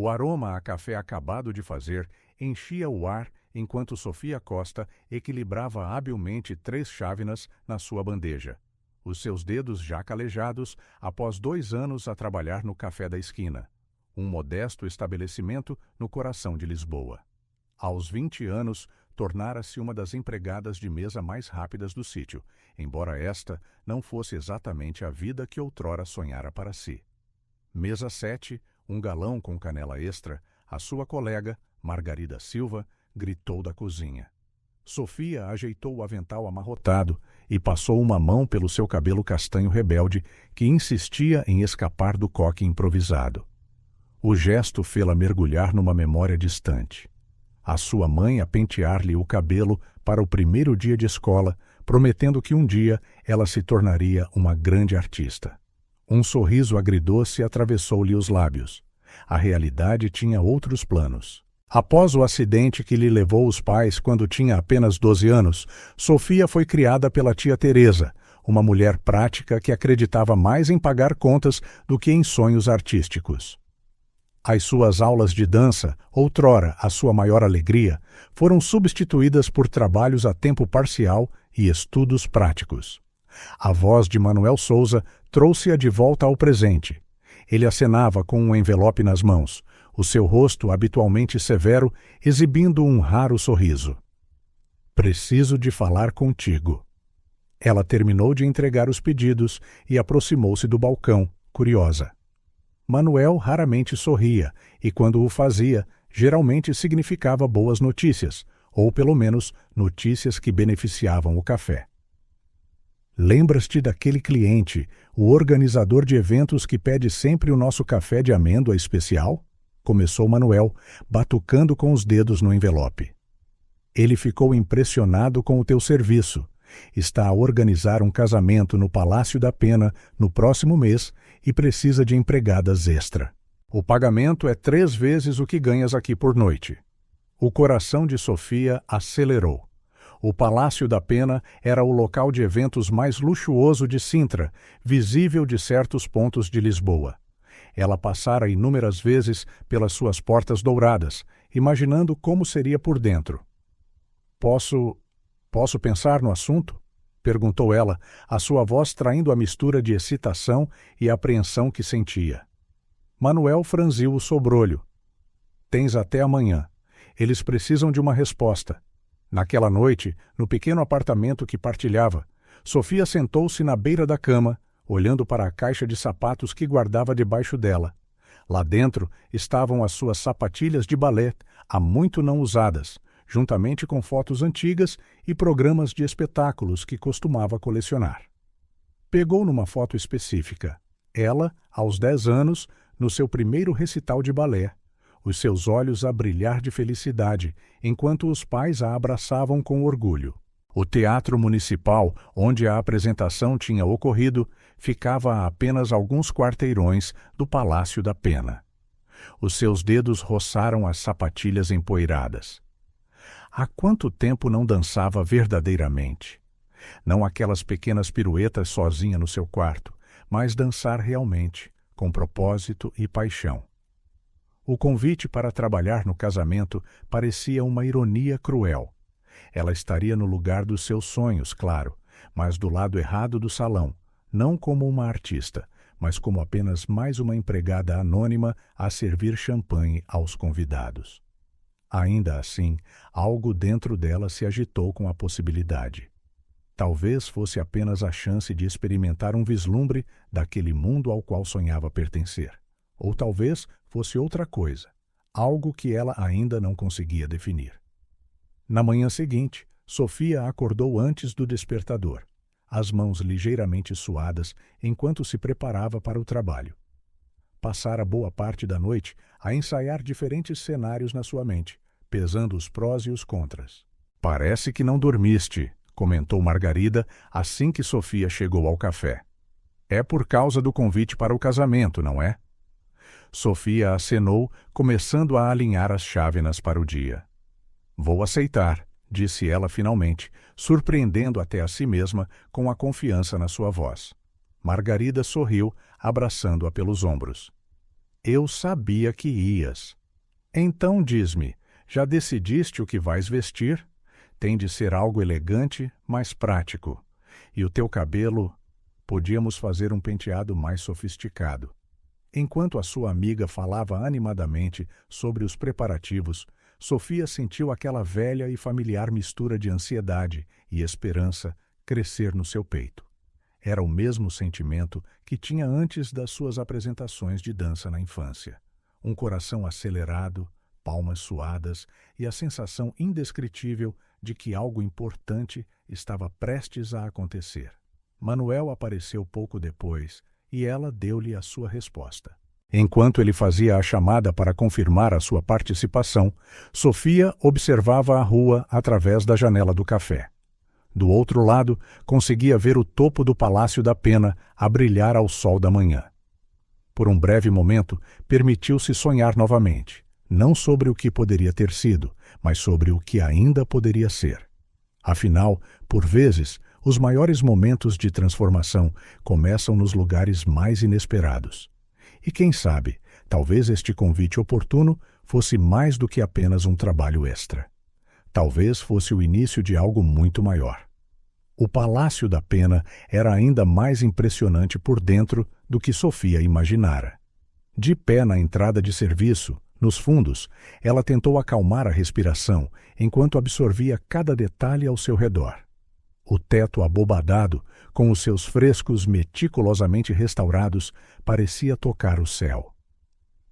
O aroma a café acabado de fazer enchia o ar enquanto Sofia Costa equilibrava habilmente 3 chávenas na sua bandeja, os seus dedos já calejados após 2 anos a trabalhar no Café da Esquina, um modesto estabelecimento no coração de Lisboa. Aos 20 anos, tornara-se uma das empregadas de mesa mais rápidas do sítio, embora esta não fosse exatamente a vida que outrora sonhara para si. Mesa 7, um galão com canela extra, a sua colega, Margarida Silva, gritou da cozinha. Sofia ajeitou o avental amarrotado e passou uma mão pelo seu cabelo castanho rebelde, que insistia em escapar do coque improvisado. O gesto fê-la mergulhar numa memória distante. A sua mãe a pentear-lhe o cabelo para o primeiro dia de escola, prometendo que um dia ela se tornaria uma grande artista. Um sorriso agridoce atravessou-lhe os lábios. A realidade tinha outros planos. Após o acidente que lhe levou os pais quando tinha apenas 12 anos, Sofia foi criada pela tia Teresa, uma mulher prática que acreditava mais em pagar contas do que em sonhos artísticos. As suas aulas de dança, outrora a sua maior alegria, foram substituídas por trabalhos a tempo parcial e estudos práticos. A voz de Manuel Souza trouxe-a de volta ao presente. Ele acenava com um envelope nas mãos, o seu rosto habitualmente severo exibindo um raro sorriso. Preciso de falar contigo. Ela terminou de entregar os pedidos e aproximou-se do balcão, curiosa. Manuel raramente sorria e, quando o fazia, geralmente significava boas notícias, ou pelo menos notícias que beneficiavam o café. Lembras-te daquele cliente, o organizador de eventos que pede sempre o nosso café de amêndoa especial? Começou Manuel, batucando com os dedos no envelope. Ele ficou impressionado com o teu serviço. Está a organizar um casamento no Palácio da Pena no próximo mês e precisa de empregadas extra. O pagamento é 3 vezes o que ganhas aqui por noite. O coração de Sofia acelerou. O Palácio da Pena era o local de eventos mais luxuoso de Sintra, visível de certos pontos de Lisboa. Ela passara inúmeras vezes pelas suas portas douradas, imaginando como seria por dentro. Posso pensar no assunto? Perguntou ela, a sua voz traindo a mistura de excitação e apreensão que sentia. Manuel franziu o sobrolho. Tens até amanhã. Eles precisam de uma resposta. Naquela noite, no pequeno apartamento que partilhava, Sofia sentou-se na beira da cama, olhando para a caixa de sapatos que guardava debaixo dela. Lá dentro estavam as suas sapatilhas de balé, há muito não usadas, juntamente com fotos antigas e programas de espetáculos que costumava colecionar. Pegou numa foto específica. Ela, aos 10 anos, no seu primeiro recital de balé, os seus olhos a brilhar de felicidade, enquanto os pais a abraçavam com orgulho. O Teatro Municipal, onde a apresentação tinha ocorrido, ficava a apenas alguns quarteirões do Palácio da Pena. Os seus dedos roçaram as sapatilhas empoeiradas. Há quanto tempo não dançava verdadeiramente? Não aquelas pequenas piruetas sozinha no seu quarto, mas dançar realmente, com propósito e paixão. O convite para trabalhar no casamento parecia uma ironia cruel. Ela estaria no lugar dos seus sonhos, claro, mas do lado errado do salão, não como uma artista, mas como apenas mais uma empregada anônima a servir champanhe aos convidados. Ainda assim, algo dentro dela se agitou com a possibilidade. Talvez fosse apenas a chance de experimentar um vislumbre daquele mundo ao qual sonhava pertencer. Ou talvez fosse outra coisa, algo que ela ainda não conseguia definir. Na manhã seguinte, Sofia acordou antes do despertador, as mãos ligeiramente suadas enquanto se preparava para o trabalho. Passara boa parte da noite a ensaiar diferentes cenários na sua mente, pesando os prós e os contras. Parece que não dormiste, comentou Margarida assim que Sofia chegou ao café. É por causa do convite para o casamento, não é? Sofia acenou, começando a alinhar as chávenas para o dia. Vou aceitar, disse ela finalmente, surpreendendo até a si mesma com a confiança na sua voz. Margarida sorriu, abraçando-a pelos ombros. Eu sabia que ias. Então diz-me, já decidiste o que vais vestir? Tem de ser algo elegante, mas prático. E o teu cabelo? Podíamos fazer um penteado mais sofisticado. Enquanto a sua amiga falava animadamente sobre os preparativos, Sofia sentiu aquela velha e familiar mistura de ansiedade e esperança crescer no seu peito. Era o mesmo sentimento que tinha antes das suas apresentações de dança na infância. Um coração acelerado, palmas suadas e a sensação indescritível de que algo importante estava prestes a acontecer. Manuel apareceu pouco depois e ela deu-lhe a sua resposta. Enquanto ele fazia a chamada para confirmar a sua participação, Sofia observava a rua através da janela do café. Do outro lado, conseguia ver o topo do Palácio da Pena a brilhar ao sol da manhã. Por um breve momento, permitiu-se sonhar novamente, não sobre o que poderia ter sido, mas sobre o que ainda poderia ser. Afinal, por vezes, os maiores momentos de transformação começam nos lugares mais inesperados. E quem sabe, talvez este convite oportuno fosse mais do que apenas um trabalho extra. Talvez fosse o início de algo muito maior. O Palácio da Pena era ainda mais impressionante por dentro do que Sofia imaginara. De pé na entrada de serviço, nos fundos, ela tentou acalmar a respiração enquanto absorvia cada detalhe ao seu redor. O teto abobadado, com os seus frescos meticulosamente restaurados, parecia tocar o céu.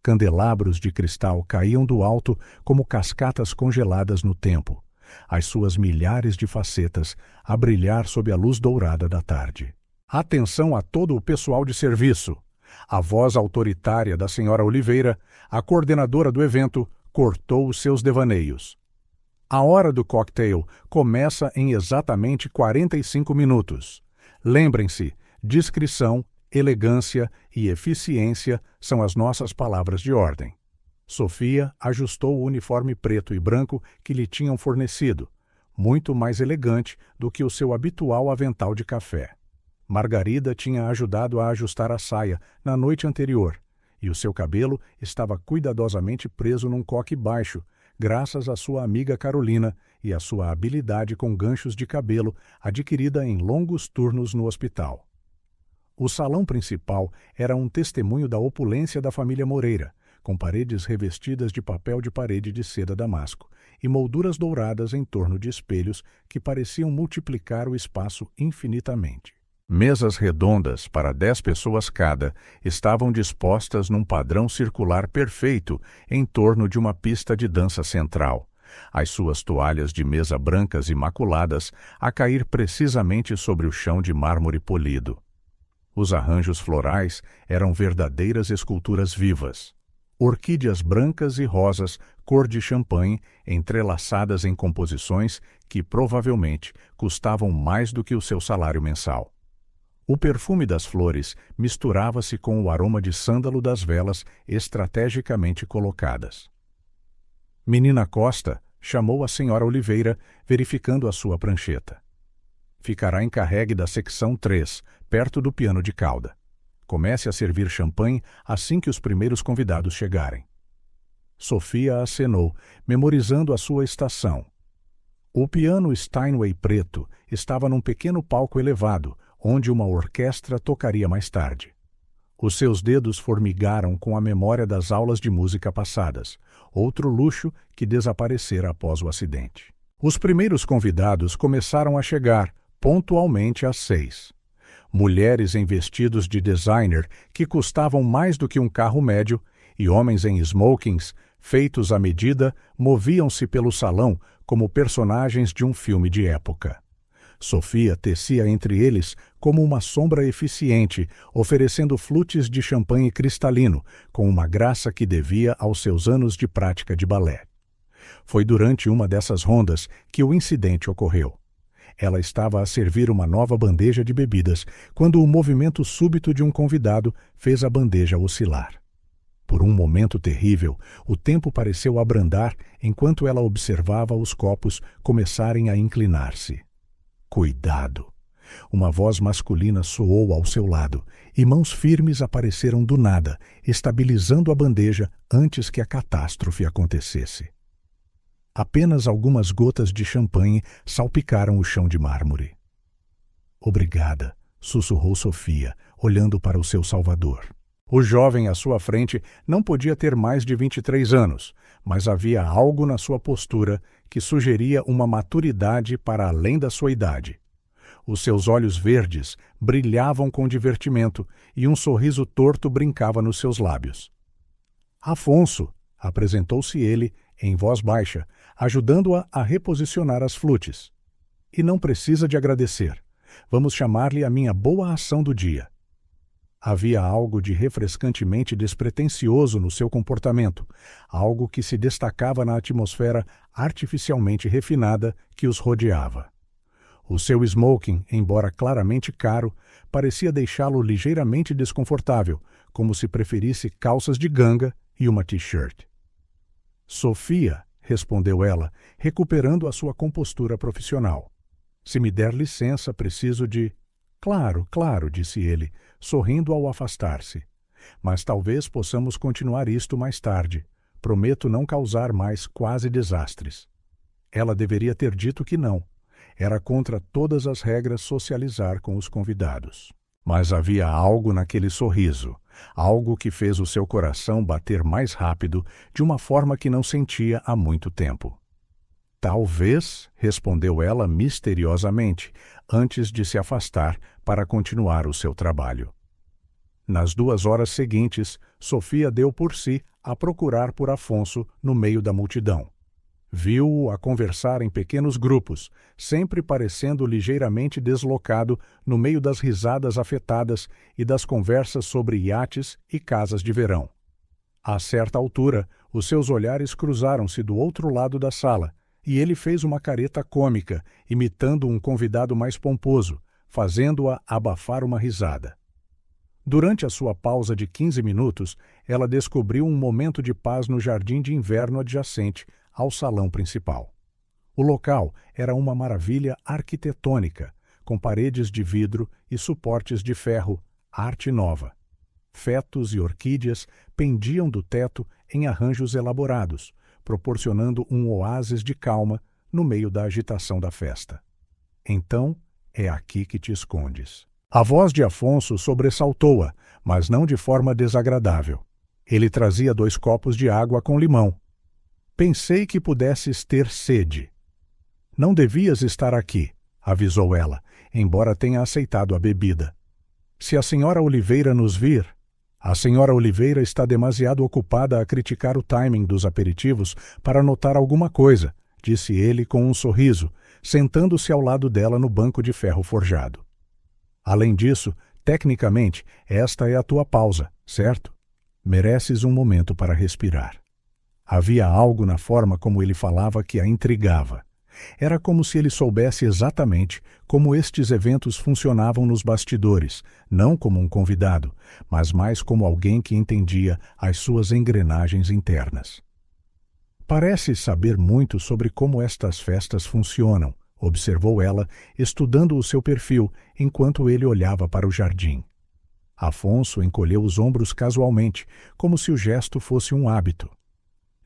Candelabros de cristal caíam do alto como cascatas congeladas no tempo, as suas milhares de facetas a brilhar sob a luz dourada da tarde. Atenção a todo o pessoal de serviço! A voz autoritária da senhora Oliveira, a coordenadora do evento, cortou os seus devaneios. A hora do cocktail começa em exatamente 45 minutos. Lembrem-se, discrição, elegância e eficiência são as nossas palavras de ordem. Sofia ajustou o uniforme preto e branco que lhe tinham fornecido, muito mais elegante do que o seu habitual avental de café. Margarida tinha ajudado a ajustar a saia na noite anterior, e o seu cabelo estava cuidadosamente preso num coque baixo, graças à sua amiga Carolina e à sua habilidade com ganchos de cabelo adquirida em longos turnos no hospital. O salão principal era um testemunho da opulência da família Moreira, com paredes revestidas de papel de parede de seda damasco e molduras douradas em torno de espelhos que pareciam multiplicar o espaço infinitamente. Mesas redondas para 10 pessoas cada estavam dispostas num padrão circular perfeito em torno de uma pista de dança central, as suas toalhas de mesa brancas imaculadas a cair precisamente sobre o chão de mármore polido. Os arranjos florais eram verdadeiras esculturas vivas. Orquídeas brancas e rosas, cor de champanhe, entrelaçadas em composições que provavelmente custavam mais do que o seu salário mensal. O perfume das flores misturava-se com o aroma de sândalo das velas estrategicamente colocadas. Menina Costa chamou a senhora Oliveira, verificando a sua prancheta. Ficará encarregue da secção 3, perto do piano de cauda. Comece a servir champanhe assim que os primeiros convidados chegarem. Sofia acenou, memorizando a sua estação. O piano Steinway preto estava num pequeno palco elevado, onde uma orquestra tocaria mais tarde. Os seus dedos formigaram com a memória das aulas de música passadas, outro luxo que desaparecera após o acidente. Os primeiros convidados começaram a chegar, pontualmente às 6. Mulheres em vestidos de designer que custavam mais do que um carro médio e homens em smokings, feitos à medida, moviam-se pelo salão como personagens de um filme de época. Sofia tecia entre eles como uma sombra eficiente, oferecendo flutes de champanhe cristalino, com uma graça que devia aos seus anos de prática de balé. Foi durante uma dessas rondas que o incidente ocorreu. Ela estava a servir uma nova bandeja de bebidas, quando o movimento súbito de um convidado fez a bandeja oscilar. Por um momento terrível, o tempo pareceu abrandar enquanto ela observava os copos começarem a inclinar-se. Cuidado! Uma voz masculina soou ao seu lado, e mãos firmes apareceram do nada, estabilizando a bandeja antes que a catástrofe acontecesse. Apenas algumas gotas de champanhe salpicaram o chão de mármore. "Obrigada", sussurrou Sofia, olhando para o seu salvador. O jovem à sua frente não podia ter mais de 23 anos, mas havia algo na sua postura que sugeria uma maturidade para além da sua idade. Os seus olhos verdes brilhavam com divertimento e um sorriso torto brincava nos seus lábios. "Afonso", apresentou-se ele, em voz baixa, ajudando-a a reposicionar as flutes. "E não precisa de agradecer. Vamos chamar-lhe a minha boa ação do dia." Havia algo de refrescantemente despretensioso no seu comportamento, algo que se destacava na atmosfera artificialmente refinada que os rodeava. O seu smoking, embora claramente caro, parecia deixá-lo ligeiramente desconfortável, como se preferisse calças de ganga e uma t-shirt. "Sofia", respondeu ela, recuperando a sua compostura profissional. "Se me der licença, preciso de..." "Claro, claro", disse ele, sorrindo ao afastar-se. "Mas talvez possamos continuar isto mais tarde. Prometo não causar mais quase desastres." Ela deveria ter dito que não. Era contra todas as regras socializar com os convidados. Mas havia algo naquele sorriso, algo que fez o seu coração bater mais rápido, de uma forma que não sentia há muito tempo. "Talvez", respondeu ela misteriosamente, antes de se afastar para continuar o seu trabalho. Nas 2 horas seguintes, Sofia deu por si a procurar por Afonso no meio da multidão. Viu-o a conversar em pequenos grupos, sempre parecendo ligeiramente deslocado no meio das risadas afetadas e das conversas sobre iates e casas de verão. A certa altura, os seus olhares cruzaram-se do outro lado da sala, e ele fez uma careta cômica, imitando um convidado mais pomposo, fazendo-a abafar uma risada. Durante a sua pausa de 15 minutos, ela descobriu um momento de paz no jardim de inverno adjacente ao salão principal. O local era uma maravilha arquitetônica, com paredes de vidro e suportes de ferro, arte nova. Fetos e orquídeas pendiam do teto em arranjos elaborados, proporcionando um oásis de calma no meio da agitação da festa. "Então, é aqui que te escondes." A voz de Afonso sobressaltou-a, mas não de forma desagradável. Ele trazia 2 copos de água com limão. "Pensei que pudesses ter sede." "Não devias estar aqui", avisou ela, embora tenha aceitado a bebida. "Se a senhora Oliveira nos vir..." "A senhora Oliveira está demasiado ocupada a criticar o timing dos aperitivos para notar alguma coisa", disse ele com um sorriso, sentando-se ao lado dela no banco de ferro forjado. "Além disso, tecnicamente, esta é a tua pausa, certo? Mereces um momento para respirar." Havia algo na forma como ele falava que a intrigava. Era como se ele soubesse exatamente como estes eventos funcionavam nos bastidores, não como um convidado, mas mais como alguém que entendia as suas engrenagens internas. "Parece saber muito sobre como estas festas funcionam", observou ela, estudando o seu perfil enquanto ele olhava para o jardim. Afonso encolheu os ombros casualmente, como se o gesto fosse um hábito.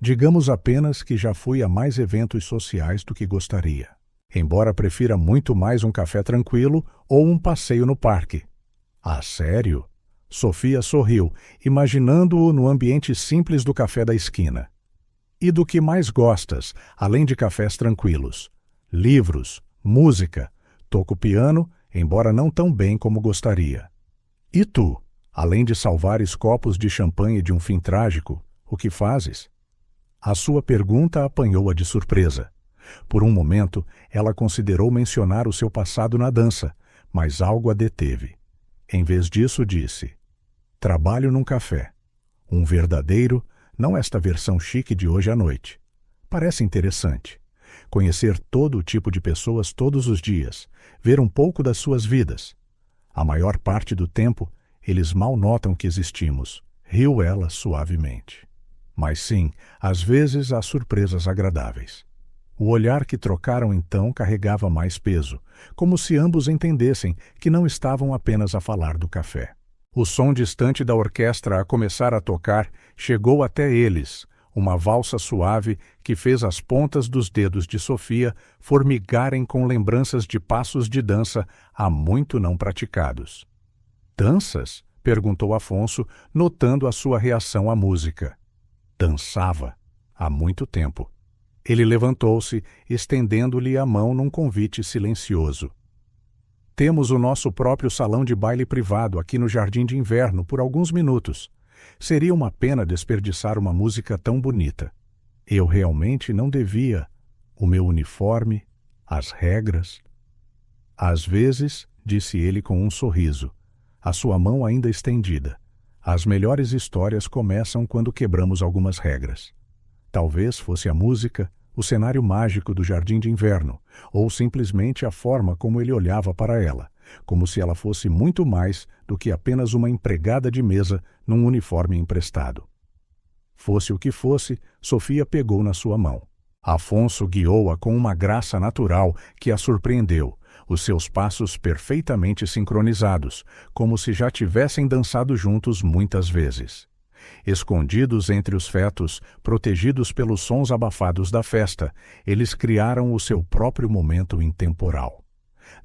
"Digamos apenas que já fui a mais eventos sociais do que gostaria. Embora prefira muito mais um café tranquilo ou um passeio no parque." "Ah, sério?" Sofia sorriu, imaginando-o no ambiente simples do café da esquina. "E do que mais gostas, além de cafés tranquilos?" "Livros, música. Toco piano, embora não tão bem como gostaria." "E tu, além de salvares copos de champanhe de um fim trágico, o que fazes?" A sua pergunta apanhou-a de surpresa. Por um momento, ela considerou mencionar o seu passado na dança, mas algo a deteve. Em vez disso, disse: "Trabalho num café. Um verdadeiro, não esta versão chique de hoje à noite. Parece interessante. Conhecer todo o tipo de pessoas todos os dias, ver um pouco das suas vidas. A maior parte do tempo, eles mal notam que existimos", riu ela suavemente. "Mas sim, às vezes há surpresas agradáveis." O olhar que trocaram então carregava mais peso, como se ambos entendessem que não estavam apenas a falar do café. O som distante da orquestra a começar a tocar chegou até eles, uma valsa suave que fez as pontas dos dedos de Sofia formigarem com lembranças de passos de dança há muito não praticados. Danças? Perguntou Afonso, notando a sua reação à música. Dançava. Há muito tempo. Ele levantou-se, estendendo-lhe a mão num convite silencioso. Temos o nosso próprio salão de baile privado aqui no Jardim de Inverno por alguns minutos. Seria uma pena desperdiçar uma música tão bonita. Eu realmente não devia. O meu uniforme, as regras. Às vezes, disse ele com um sorriso, a sua mão ainda estendida. As melhores histórias começam quando quebramos algumas regras. Talvez fosse a música, o cenário mágico do Jardim de Inverno, ou simplesmente a forma como ele olhava para ela, como se ela fosse muito mais do que apenas uma empregada de mesa num uniforme emprestado. Fosse o que fosse, Sofia pegou na sua mão. Afonso guiou-a com uma graça natural que a surpreendeu, os seus passos perfeitamente sincronizados, como se já tivessem dançado juntos muitas vezes. Escondidos entre os fetos, protegidos pelos sons abafados da festa, eles criaram o seu próprio momento intemporal.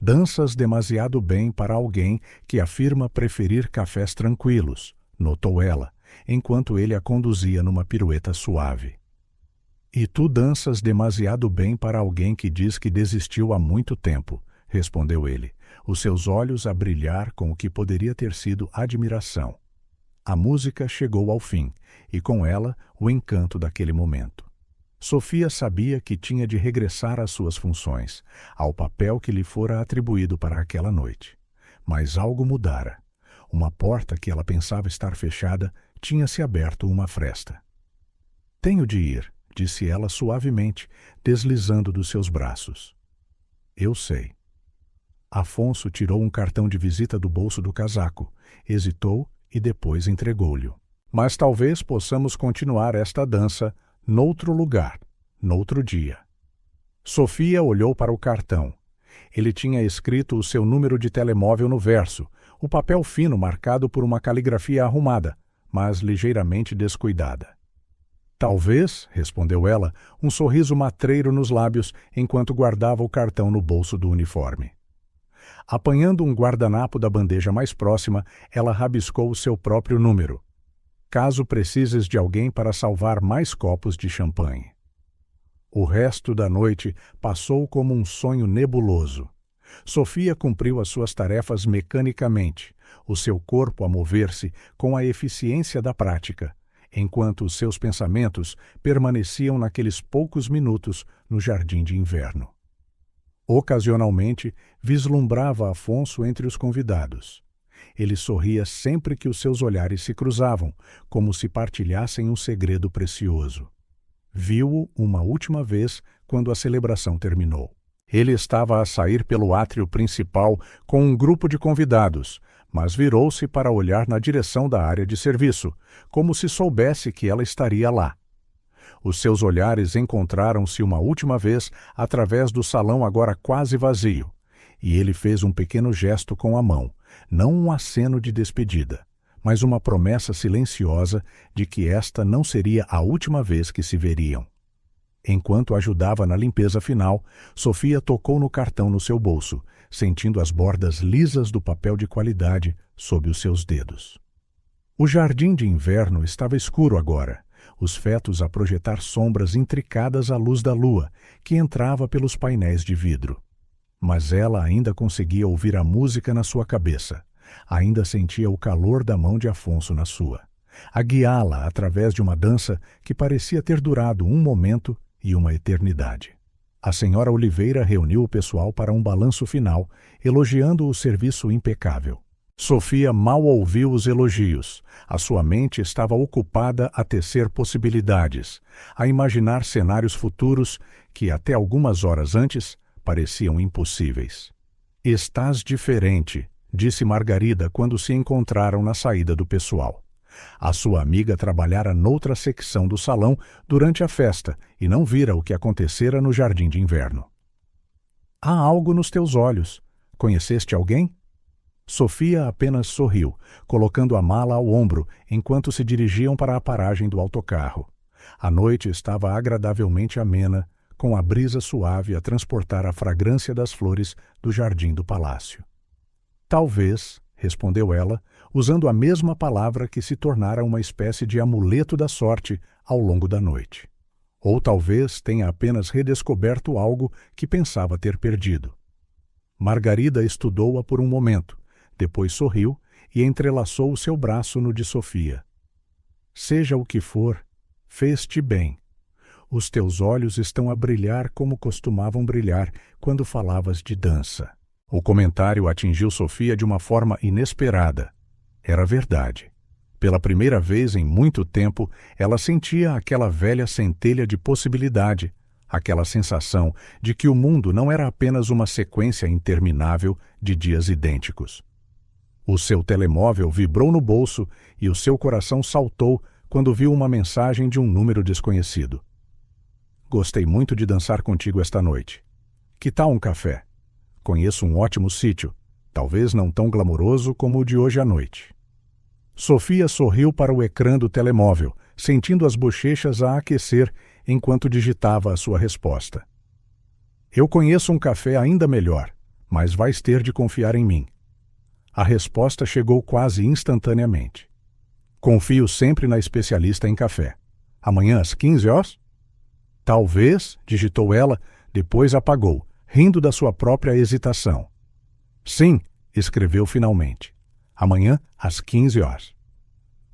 Danças demasiado bem para alguém que afirma preferir cafés tranquilos, notou ela, enquanto ele a conduzia numa pirueta suave. E tu danças demasiado bem para alguém que diz que desistiu há muito tempo, respondeu ele, os seus olhos a brilhar com o que poderia ter sido admiração. A música chegou ao fim, e com ela o encanto daquele momento. Sofia sabia que tinha de regressar às suas funções, ao papel que lhe fora atribuído para aquela noite. Mas algo mudara. Uma porta que ela pensava estar fechada tinha se aberto uma fresta. Tenho de ir, disse ela suavemente, deslizando dos seus braços. Eu sei. Afonso tirou um cartão de visita do bolso do casaco, hesitou e depois entregou-lhe. Mas talvez possamos continuar esta dança noutro lugar, noutro dia. Sofia olhou para o cartão. Ele tinha escrito o seu número de telemóvel no verso, o papel fino marcado por uma caligrafia arrumada, mas ligeiramente descuidada. Talvez, respondeu ela, um sorriso matreiro nos lábios enquanto guardava o cartão no bolso do uniforme. Apanhando um guardanapo da bandeja mais próxima, ela rabiscou o seu próprio número. Caso precises de alguém para salvar mais copos de champanhe. O resto da noite passou como um sonho nebuloso. Sofia cumpriu as suas tarefas mecanicamente, o seu corpo a mover-se com a eficiência da prática, enquanto os seus pensamentos permaneciam naqueles poucos minutos no Jardim de Inverno. Ocasionalmente, vislumbrava Afonso entre os convidados. Ele sorria sempre que os seus olhares se cruzavam, como se partilhassem um segredo precioso. Viu-o uma última vez quando a celebração terminou. Ele estava a sair pelo átrio principal com um grupo de convidados, mas virou-se para olhar na direção da área de serviço, como se soubesse que ela estaria lá. Os seus olhares encontraram-se uma última vez através do salão agora quase vazio, e ele fez um pequeno gesto com a mão, não um aceno de despedida, mas uma promessa silenciosa de que esta não seria a última vez que se veriam. Enquanto ajudava na limpeza final, Sofia tocou no cartão no seu bolso, sentindo as bordas lisas do papel de qualidade sob os seus dedos. O Jardim de Inverno estava escuro agora, os fetos a projetar sombras intricadas à luz da lua, que entrava pelos painéis de vidro. Mas ela ainda conseguia ouvir a música na sua cabeça, ainda sentia o calor da mão de Afonso na sua, a guiá-la através de uma dança que parecia ter durado um momento e uma eternidade. A senhora Oliveira reuniu o pessoal para um balanço final, elogiando o serviço impecável. Sofia mal ouviu os elogios. A sua mente estava ocupada a tecer possibilidades, a imaginar cenários futuros que, até algumas horas antes, pareciam impossíveis. Estás diferente, disse Margarida quando se encontraram na saída do pessoal. A sua amiga trabalhara noutra secção do salão durante a festa e não vira o que acontecera no jardim de inverno. Há algo nos teus olhos. Conheceste alguém? Sofia apenas sorriu, colocando a mala ao ombro enquanto se dirigiam para a paragem do autocarro. A noite estava agradavelmente amena, com a brisa suave a transportar a fragrância das flores do jardim do palácio. Talvez, respondeu ela, usando a mesma palavra que se tornara uma espécie de amuleto da sorte ao longo da noite. Ou talvez tenha apenas redescoberto algo que pensava ter perdido. Margarida estudou-a por um momento, depois sorriu e entrelaçou o seu braço no de Sofia. Seja o que for, fez-te bem. Os teus olhos estão a brilhar como costumavam brilhar quando falavas de dança. O comentário atingiu Sofia de uma forma inesperada. Era verdade. Pela primeira vez em muito tempo, ela sentia aquela velha centelha de possibilidade, aquela sensação de que o mundo não era apenas uma sequência interminável de dias idênticos. O seu telemóvel vibrou no bolso e o seu coração saltou quando viu uma mensagem de um número desconhecido. Gostei muito de dançar contigo esta noite. Que tal um café? Conheço um ótimo sítio, talvez não tão glamouroso como o de hoje à noite. Sofia sorriu para o ecrã do telemóvel, sentindo as bochechas a aquecer enquanto digitava a sua resposta. Eu conheço um café ainda melhor, mas vais ter de confiar em mim. A resposta chegou quase instantaneamente. Confio sempre na especialista em café. Amanhã às 15 horas? Talvez, digitou ela, depois apagou, rindo da sua própria hesitação. Sim, escreveu finalmente. Amanhã às 15 horas.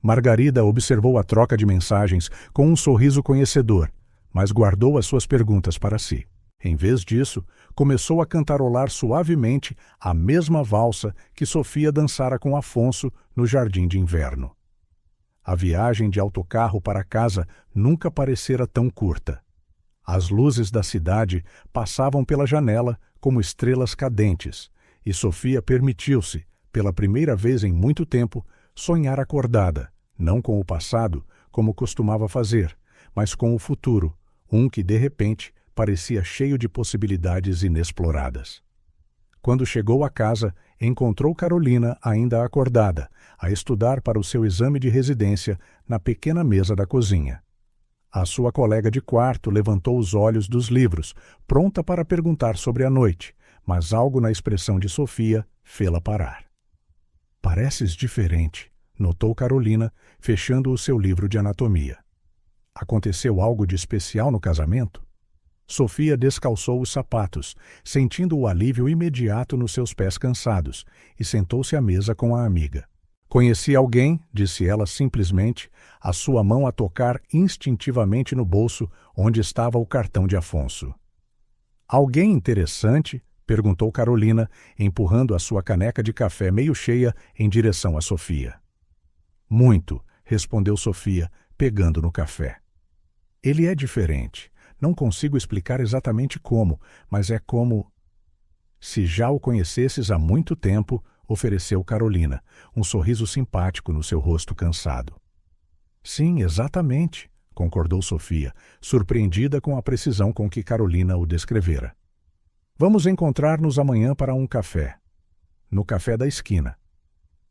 Margarida observou a troca de mensagens com um sorriso conhecedor, mas guardou as suas perguntas para si. Em vez disso, começou a cantarolar suavemente a mesma valsa que Sofia dançara com Afonso no jardim de inverno. A viagem de autocarro para casa nunca parecera tão curta. As luzes da cidade passavam pela janela como estrelas cadentes, e Sofia permitiu-se, pela primeira vez em muito tempo, sonhar acordada, não com o passado, como costumava fazer, mas com o futuro, um que, de repente, parecia cheio de possibilidades inexploradas. Quando chegou a casa, encontrou Carolina ainda acordada, a estudar para o seu exame de residência na pequena mesa da cozinha. A sua colega de quarto levantou os olhos dos livros, pronta para perguntar sobre a noite, mas algo na expressão de Sofia fê-la parar. Pareces diferente, notou Carolina, fechando o seu livro de anatomia. Aconteceu algo de especial no casamento? Sofia descalçou os sapatos, sentindo o alívio imediato nos seus pés cansados, e sentou-se à mesa com a amiga. Conheci alguém, disse ela simplesmente, a sua mão a tocar instintivamente no bolso onde estava o cartão de Afonso. Alguém interessante? Perguntou Carolina, empurrando a sua caneca de café meio cheia em direção a Sofia. Muito, respondeu Sofia, pegando no café. Ele é diferente. Não consigo explicar exatamente como, mas é como... Se já o conhecesses há muito tempo, ofereceu Carolina, um sorriso simpático no seu rosto cansado. Sim, exatamente, concordou Sofia, surpreendida com a precisão com que Carolina o descrevera. Vamos encontrar-nos amanhã para um café. No café da esquina.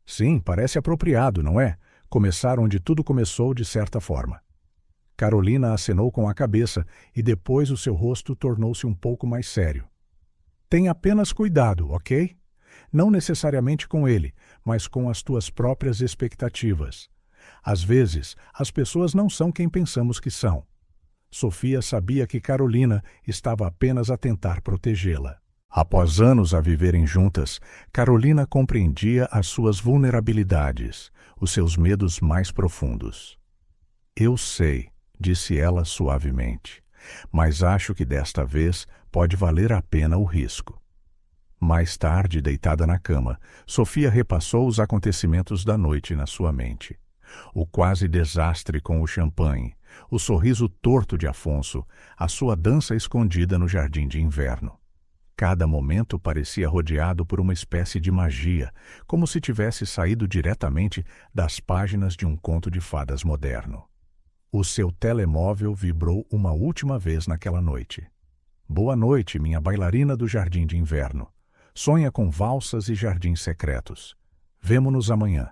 Sim, parece apropriado, não é? Começar onde tudo começou de certa forma. Carolina acenou com a cabeça e depois o seu rosto tornou-se um pouco mais sério. Tenha apenas cuidado, ok? Não necessariamente com ele, mas com as tuas próprias expectativas. Às vezes, as pessoas não são quem pensamos que são. Sofia sabia que Carolina estava apenas a tentar protegê-la. Após anos a viverem juntas, Carolina compreendia as suas vulnerabilidades, os seus medos mais profundos. Eu sei, disse ela suavemente, mas acho que desta vez pode valer a pena o risco. Mais tarde, deitada na cama, Sofia repassou os acontecimentos da noite na sua mente. O quase desastre com o champanhe, o sorriso torto de Afonso, a sua dança escondida no jardim de inverno. Cada momento parecia rodeado por uma espécie de magia, como se tivesse saído diretamente das páginas de um conto de fadas moderno. O seu telemóvel vibrou uma última vez naquela noite. Boa noite, minha bailarina do jardim de inverno. Sonha com valsas e jardins secretos. Vemo-nos amanhã.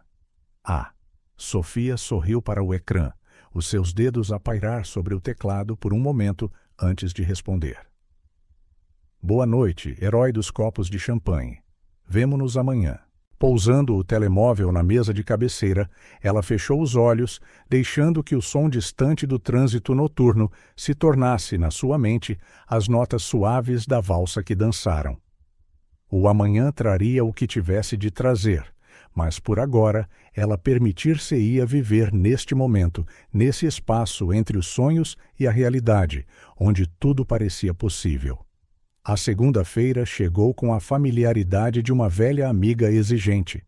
Sofia sorriu para o ecrã, os seus dedos a pairar sobre o teclado por um momento antes de responder. Boa noite, herói dos copos de champanhe. Vemo-nos amanhã. Pousando o telemóvel na mesa de cabeceira, ela fechou os olhos, deixando que o som distante do trânsito noturno se tornasse, na sua mente, as notas suaves da valsa que dançaram. O amanhã traria o que tivesse de trazer, mas por agora ela permitir-se-ia viver neste momento, nesse espaço entre os sonhos e a realidade, onde tudo parecia possível. A segunda-feira chegou com a familiaridade de uma velha amiga exigente.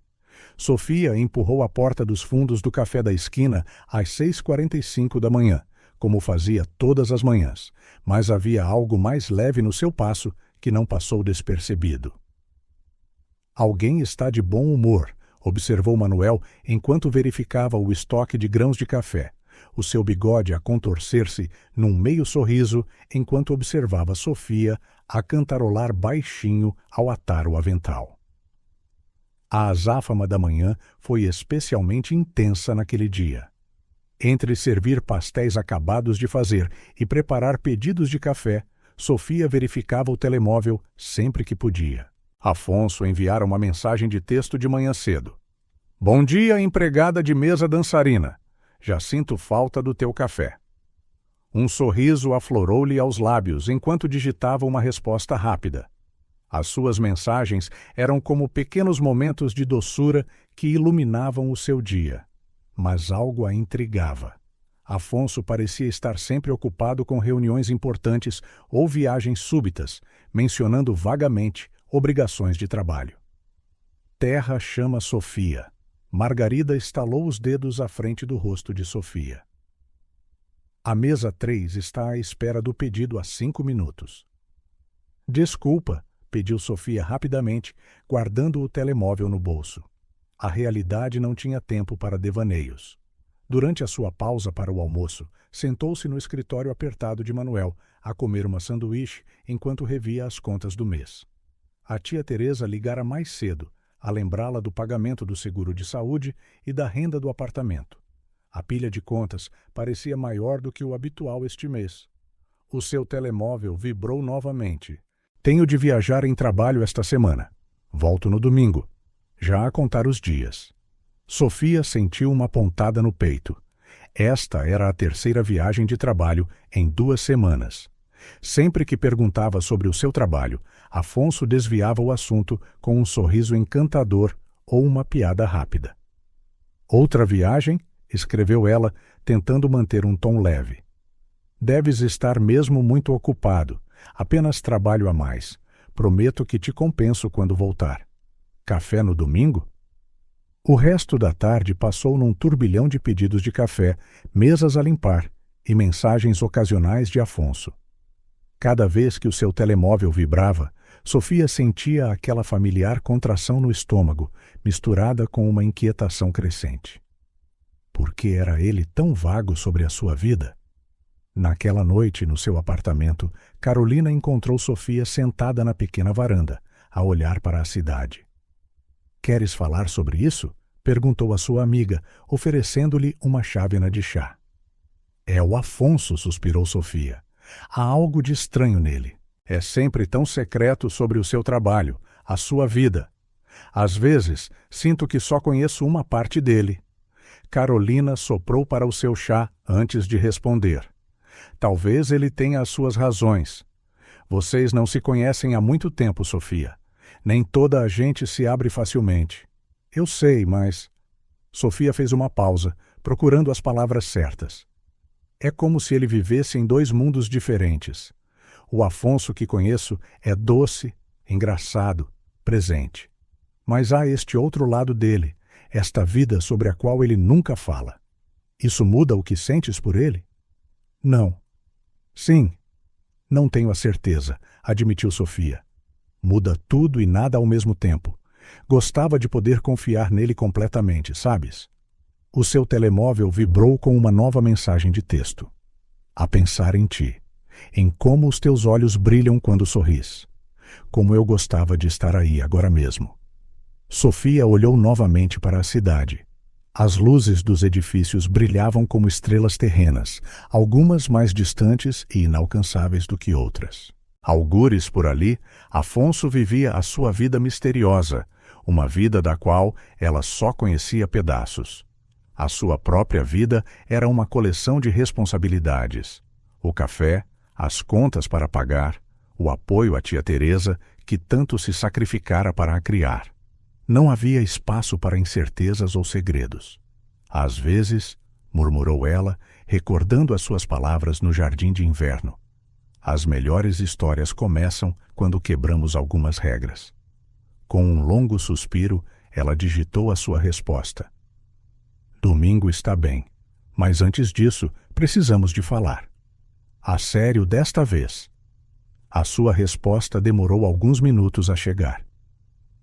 Sofia empurrou a porta dos fundos do café da esquina às 6h45 da manhã, como fazia todas as manhãs, mas havia algo mais leve no seu passo que não passou despercebido. Alguém está de bom humor, observou Manuel enquanto verificava o estoque de grãos de café, o seu bigode a contorcer-se num meio sorriso enquanto observava Sofia a cantarolar baixinho ao atar o avental. A azáfama da manhã foi especialmente intensa naquele dia. Entre servir pastéis acabados de fazer e preparar pedidos de café, Sofia verificava o telemóvel sempre que podia. Afonso enviara uma mensagem de texto de manhã cedo. Bom dia, empregada de mesa dançarina. Já sinto falta do teu café. Um sorriso aflorou-lhe aos lábios enquanto digitava uma resposta rápida. As suas mensagens eram como pequenos momentos de doçura que iluminavam o seu dia. Mas algo a intrigava. Afonso parecia estar sempre ocupado com reuniões importantes ou viagens súbitas, mencionando vagamente obrigações de trabalho. Terra chama Sofia. Margarida estalou os dedos à frente do rosto de Sofia. A mesa 3 está à espera do pedido há 5 minutos. Desculpa, pediu Sofia rapidamente, guardando o telemóvel no bolso. A realidade não tinha tempo para devaneios. Durante a sua pausa para o almoço, sentou-se no escritório apertado de Manuel, a comer uma sanduíche enquanto revia as contas do mês. A tia Teresa ligara mais cedo, a lembrá-la do pagamento do seguro de saúde e da renda do apartamento. A pilha de contas parecia maior do que o habitual este mês. O seu telemóvel vibrou novamente. Tenho de viajar em trabalho esta semana. Volto no domingo. Já a contar os dias. Sofia sentiu uma pontada no peito. Esta era a 3ª viagem de trabalho em 2 semanas. Sempre que perguntava sobre o seu trabalho, Afonso desviava o assunto com um sorriso encantador ou uma piada rápida. Outra viagem? Escreveu ela, tentando manter um tom leve. Deves estar mesmo muito ocupado. Apenas trabalho a mais. Prometo que te compenso quando voltar. Café no domingo? O resto da tarde passou num turbilhão de pedidos de café, mesas a limpar e mensagens ocasionais de Afonso. Cada vez que o seu telemóvel vibrava, Sofia sentia aquela familiar contração no estômago, misturada com uma inquietação crescente. Por que era ele tão vago sobre a sua vida? Naquela noite, no seu apartamento, Carolina encontrou Sofia sentada na pequena varanda, a olhar para a cidade. Queres falar sobre isso? Perguntou a sua amiga, oferecendo-lhe uma chávena de chá. É o Afonso, suspirou Sofia. Há algo de estranho nele. É sempre tão secreto sobre o seu trabalho, a sua vida. Às vezes, sinto que só conheço uma parte dele. Carolina soprou para o seu chá antes de responder. Talvez ele tenha as suas razões. Vocês não se conhecem há muito tempo, Sofia. Nem toda a gente se abre facilmente. Eu sei, mas... Sofia fez uma pausa, procurando as palavras certas. É como se ele vivesse em 2 mundos diferentes. O Afonso que conheço é doce, engraçado, presente. Mas há este outro lado dele, esta vida sobre a qual ele nunca fala. Isso muda o que sentes por ele? Não. Sim. Não tenho a certeza, admitiu Sofia. Muda tudo e nada ao mesmo tempo. Gostava de poder confiar nele completamente, sabes? O seu telemóvel vibrou com uma nova mensagem de texto. A pensar em ti, em como os teus olhos brilham quando sorris. Como eu gostava de estar aí agora mesmo. Sofia olhou novamente para a cidade. As luzes dos edifícios brilhavam como estrelas terrenas, algumas mais distantes e inalcançáveis do que outras. Algures por ali, Afonso vivia a sua vida misteriosa, uma vida da qual ela só conhecia pedaços. A sua própria vida era uma coleção de responsabilidades. O café, as contas para pagar, o apoio à tia Teresa, que tanto se sacrificara para a criar. Não havia espaço para incertezas ou segredos. Às vezes, murmurou ela, recordando as suas palavras no jardim de inverno. As melhores histórias começam quando quebramos algumas regras. Com um longo suspiro, ela digitou a sua resposta. Domingo está bem, mas antes disso, precisamos de falar. A sério desta vez. A sua resposta demorou alguns minutos a chegar.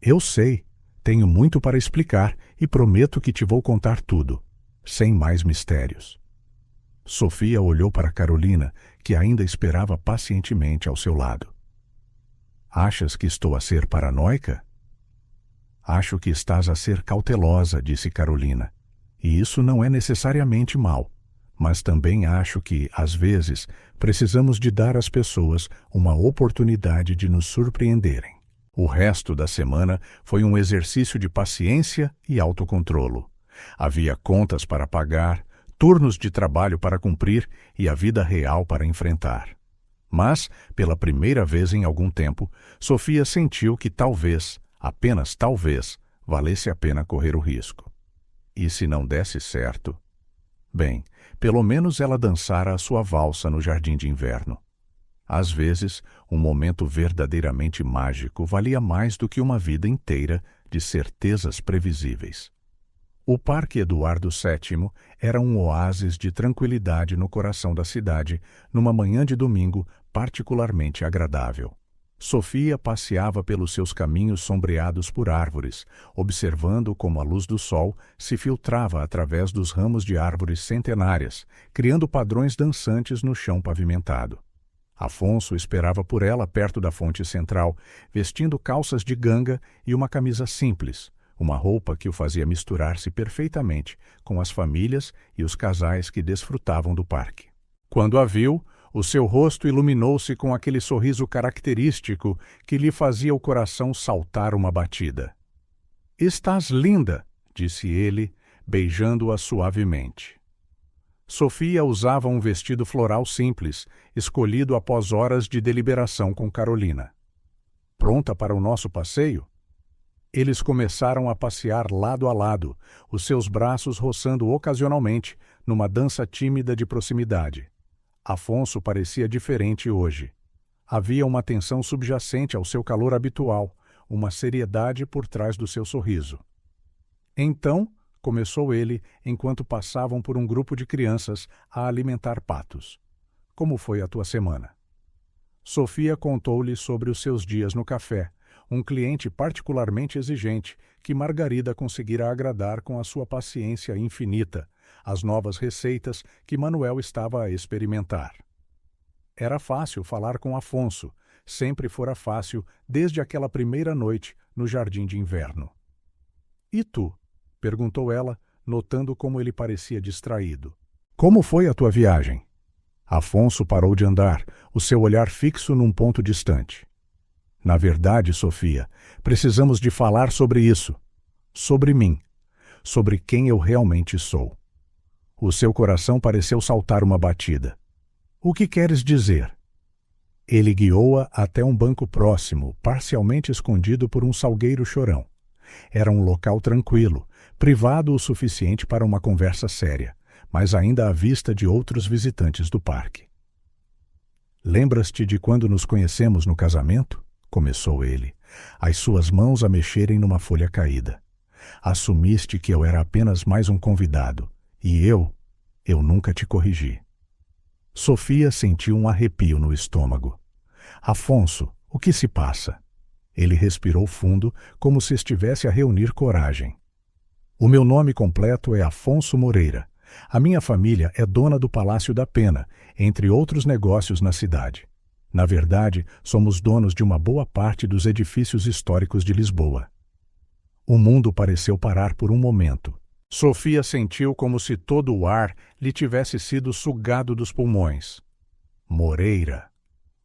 Eu sei, tenho muito para explicar e prometo que te vou contar tudo, sem mais mistérios. Sofia olhou para Carolina, que ainda esperava pacientemente ao seu lado. Achas que estou a ser paranoica? Acho que estás a ser cautelosa, disse Carolina. E isso não é necessariamente mal, mas também acho que, às vezes, precisamos de dar às pessoas uma oportunidade de nos surpreenderem. O resto da semana foi um exercício de paciência e autocontrolo. Havia contas para pagar, turnos de trabalho para cumprir e a vida real para enfrentar. Mas, pela primeira vez em algum tempo, Sofia sentiu que talvez, apenas talvez, valesse a pena correr o risco. E se não desse certo? Bem, pelo menos ela dançara a sua valsa no jardim de inverno. Às vezes, um momento verdadeiramente mágico valia mais do que uma vida inteira de certezas previsíveis. O Parque Eduardo VII era um oásis de tranquilidade no coração da cidade, numa manhã de domingo particularmente agradável. Sofia passeava pelos seus caminhos sombreados por árvores, observando como a luz do sol se filtrava através dos ramos de árvores centenárias, criando padrões dançantes no chão pavimentado. Afonso esperava por ela perto da fonte central, vestindo calças de ganga e uma camisa simples, uma roupa que o fazia misturar-se perfeitamente com as famílias e os casais que desfrutavam do parque. Quando a viu, o seu rosto iluminou-se com aquele sorriso característico que lhe fazia o coração saltar uma batida. — Estás linda, disse ele, beijando-a suavemente. Sofia usava um vestido floral simples, escolhido após horas de deliberação com Carolina. — Pronta para o nosso passeio? Eles começaram a passear lado a lado, os seus braços roçando ocasionalmente, numa dança tímida de proximidade. Afonso parecia diferente hoje. Havia uma tensão subjacente ao seu calor habitual, uma seriedade por trás do seu sorriso. Então, começou ele, enquanto passavam por um grupo de crianças a alimentar patos. Como foi a tua semana? Sofia contou-lhe sobre os seus dias no café, um cliente particularmente exigente que Margarida conseguira agradar com a sua paciência infinita, as novas receitas que Manuel estava a experimentar. Era fácil falar com Afonso, sempre fora fácil desde aquela primeira noite no jardim de inverno. — E tu? — perguntou ela, notando como ele parecia distraído. — Como foi a tua viagem? Afonso parou de andar, o seu olhar fixo num ponto distante. — Na verdade, Sofia, precisamos de falar sobre isso. Sobre mim. Sobre quem eu realmente sou. O seu coração pareceu saltar uma batida. — O que queres dizer? Ele guiou-a até um banco próximo, parcialmente escondido por um salgueiro chorão. Era um local tranquilo, privado o suficiente para uma conversa séria, mas ainda à vista de outros visitantes do parque. — Lembras-te de quando nos conhecemos no casamento? Começou ele, as suas mãos a mexerem numa folha caída. Assumiste que eu era apenas mais um convidado, e eu nunca te corrigi. Sofia sentiu um arrepio no estômago. — Afonso, o que se passa? Ele respirou fundo, como se estivesse a reunir coragem. O meu nome completo é Afonso Moreira. A minha família é dona do Palácio da Pena, entre outros negócios na cidade. Na verdade, somos donos de uma boa parte dos edifícios históricos de Lisboa. O mundo pareceu parar por um momento. Sofia sentiu como se todo o ar lhe tivesse sido sugado dos pulmões. Moreira.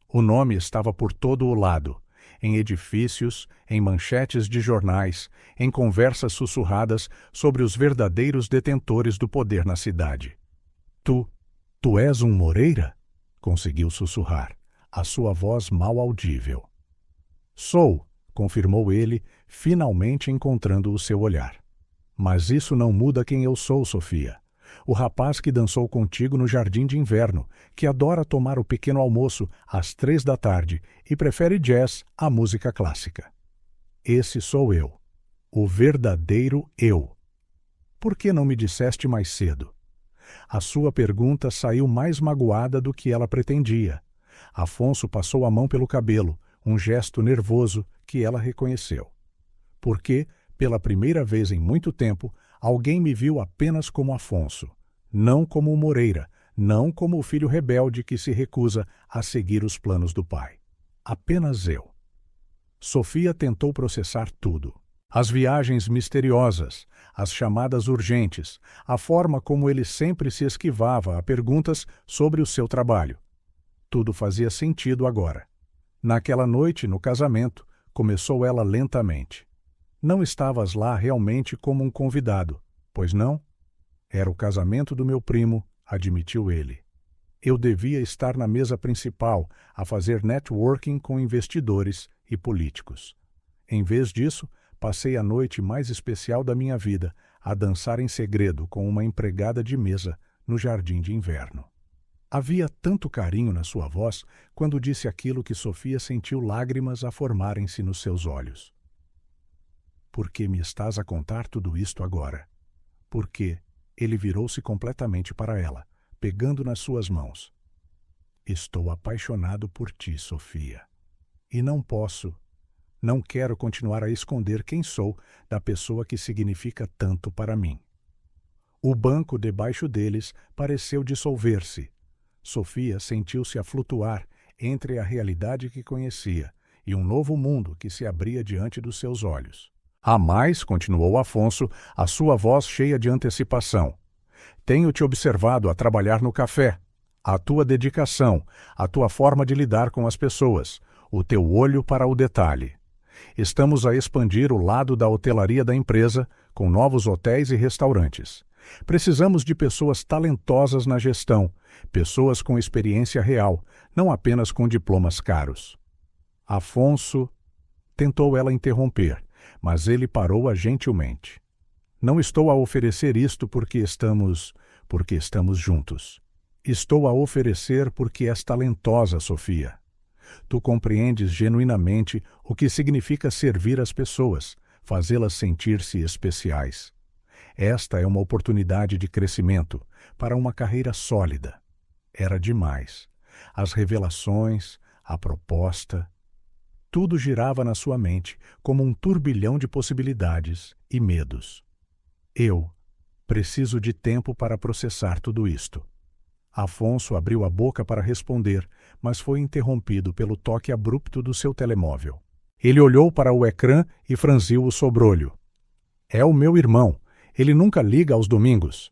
O nome estava por todo o lado, em edifícios, em manchetes de jornais, em conversas sussurradas sobre os verdadeiros detentores do poder na cidade. Tu és um Moreira? Conseguiu sussurrar, a sua voz mal audível. Sou, confirmou ele, finalmente encontrando o seu olhar. Mas isso não muda quem eu sou, Sofia. O rapaz que dançou contigo no jardim de inverno, que adora tomar o pequeno almoço às 3 da tarde e prefere jazz à música clássica. Esse sou eu. O verdadeiro eu. Por que não me disseste mais cedo? A sua pergunta saiu mais magoada do que ela pretendia. Afonso passou a mão pelo cabelo, um gesto nervoso que ela reconheceu. Porque, pela primeira vez em muito tempo, alguém me viu apenas como Afonso, não como o Moreira, não como o filho rebelde que se recusa a seguir os planos do pai. Apenas eu. Sofia tentou processar tudo. As viagens misteriosas, as chamadas urgentes, a forma como ele sempre se esquivava a perguntas sobre o seu trabalho. Tudo fazia sentido agora. Naquela noite, no casamento, começou ela lentamente. Não estavas lá realmente como um convidado, pois não? Era o casamento do meu primo, admitiu ele. Eu devia estar na mesa principal, a fazer networking com investidores e políticos. Em vez disso, passei a noite mais especial da minha vida, a dançar em segredo com uma empregada de mesa no jardim de inverno. Havia tanto carinho na sua voz quando disse aquilo que Sofia sentiu lágrimas a formarem-se nos seus olhos. Por que me estás a contar tudo isto agora? Porque ele virou-se completamente para ela, pegando nas suas mãos. Estou apaixonado por ti, Sofia. E não quero continuar a esconder quem sou da pessoa que significa tanto para mim. O banco debaixo deles pareceu dissolver-se. Sofia sentiu-se a flutuar entre a realidade que conhecia e um novo mundo que se abria diante dos seus olhos. Há mais, continuou Afonso, a sua voz cheia de antecipação. Tenho-te observado a trabalhar no café. A tua dedicação, a tua forma de lidar com as pessoas, o teu olho para o detalhe. Estamos a expandir o lado da hotelaria da empresa, com novos hotéis e restaurantes. Precisamos de pessoas talentosas na gestão, pessoas com experiência real, não apenas com diplomas caros. Afonso tentou ela interromper, mas ele parou-a gentilmente. Não estou a oferecer isto porque estamos juntos. Estou a oferecer porque és talentosa, Sofia. Tu compreendes genuinamente o que significa servir as pessoas, fazê-las sentir-se especiais. Esta é uma oportunidade de crescimento para uma carreira sólida. Era demais. As revelações, a proposta, tudo girava na sua mente como um turbilhão de possibilidades e medos. Eu preciso de tempo para processar tudo isto. Afonso abriu a boca para responder, mas foi interrompido pelo toque abrupto do seu telemóvel. Ele olhou para o ecrã e franziu o sobrolho. É o meu irmão. Ele nunca liga aos domingos.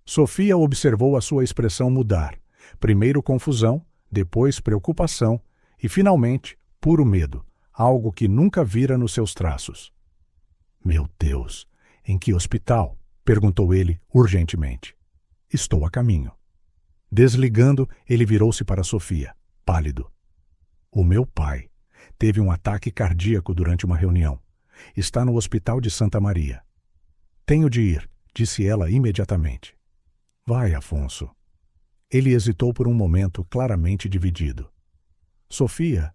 Sofia observou a sua expressão mudar. Primeiro confusão, depois preocupação e, finalmente, puro medo, algo que nunca vira nos seus traços. Meu Deus, em que hospital? Perguntou ele urgentemente. Estou a caminho. Desligando, ele virou-se para Sofia, pálido. O meu pai teve um ataque cardíaco durante uma reunião. Está no hospital de Santa Maria. Tenho de ir, disse ela imediatamente. Vai, Afonso. Ele hesitou por um momento, claramente dividido. Sofia,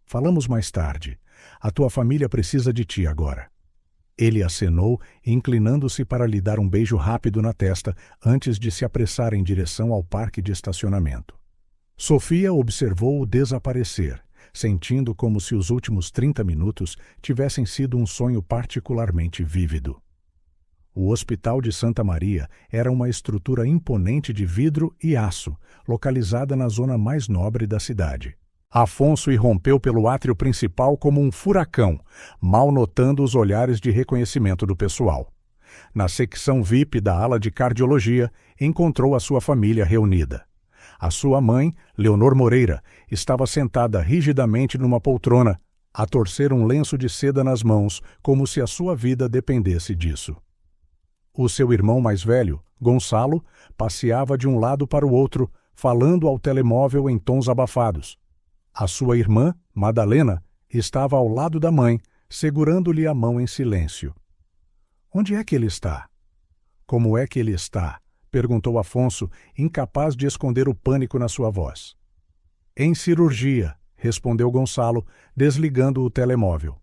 falamos mais tarde. A tua família precisa de ti agora. Ele acenou, inclinando-se para lhe dar um beijo rápido na testa antes de se apressar em direção ao parque de estacionamento. Sofia observou-o desaparecer, sentindo como se os últimos 30 minutos tivessem sido um sonho particularmente vívido. O Hospital de Santa Maria era uma estrutura imponente de vidro e aço, localizada na zona mais nobre da cidade. Afonso irrompeu pelo átrio principal como um furacão, mal notando os olhares de reconhecimento do pessoal. Na secção VIP da ala de cardiologia, encontrou a sua família reunida. A sua mãe, Leonor Moreira, estava sentada rigidamente numa poltrona, a torcer um lenço de seda nas mãos, como se a sua vida dependesse disso. O seu irmão mais velho, Gonçalo, passeava de um lado para o outro, falando ao telemóvel em tons abafados. A sua irmã, Madalena, estava ao lado da mãe, segurando-lhe a mão em silêncio. Onde é que ele está? Como é que ele está? Perguntou Afonso, incapaz de esconder o pânico na sua voz. Em cirurgia, respondeu Gonçalo, desligando o telemóvel.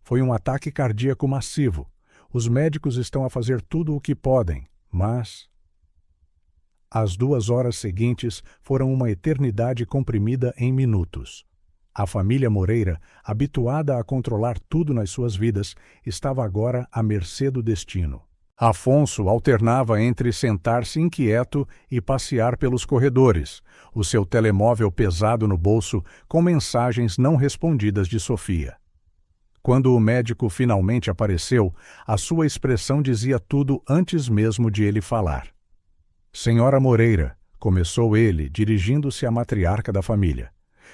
Foi um ataque cardíaco massivo. Os médicos estão a fazer tudo o que podem, mas... As 2 horas seguintes foram uma eternidade comprimida em minutos. A família Moreira, habituada a controlar tudo nas suas vidas, estava agora à mercê do destino. Afonso alternava entre sentar-se inquieto e passear pelos corredores, o seu telemóvel pesado no bolso com mensagens não respondidas de Sofia. Quando o médico finalmente apareceu, a sua expressão dizia tudo antes mesmo de ele falar. Senhora Moreira, começou ele, dirigindo-se à matriarca da família.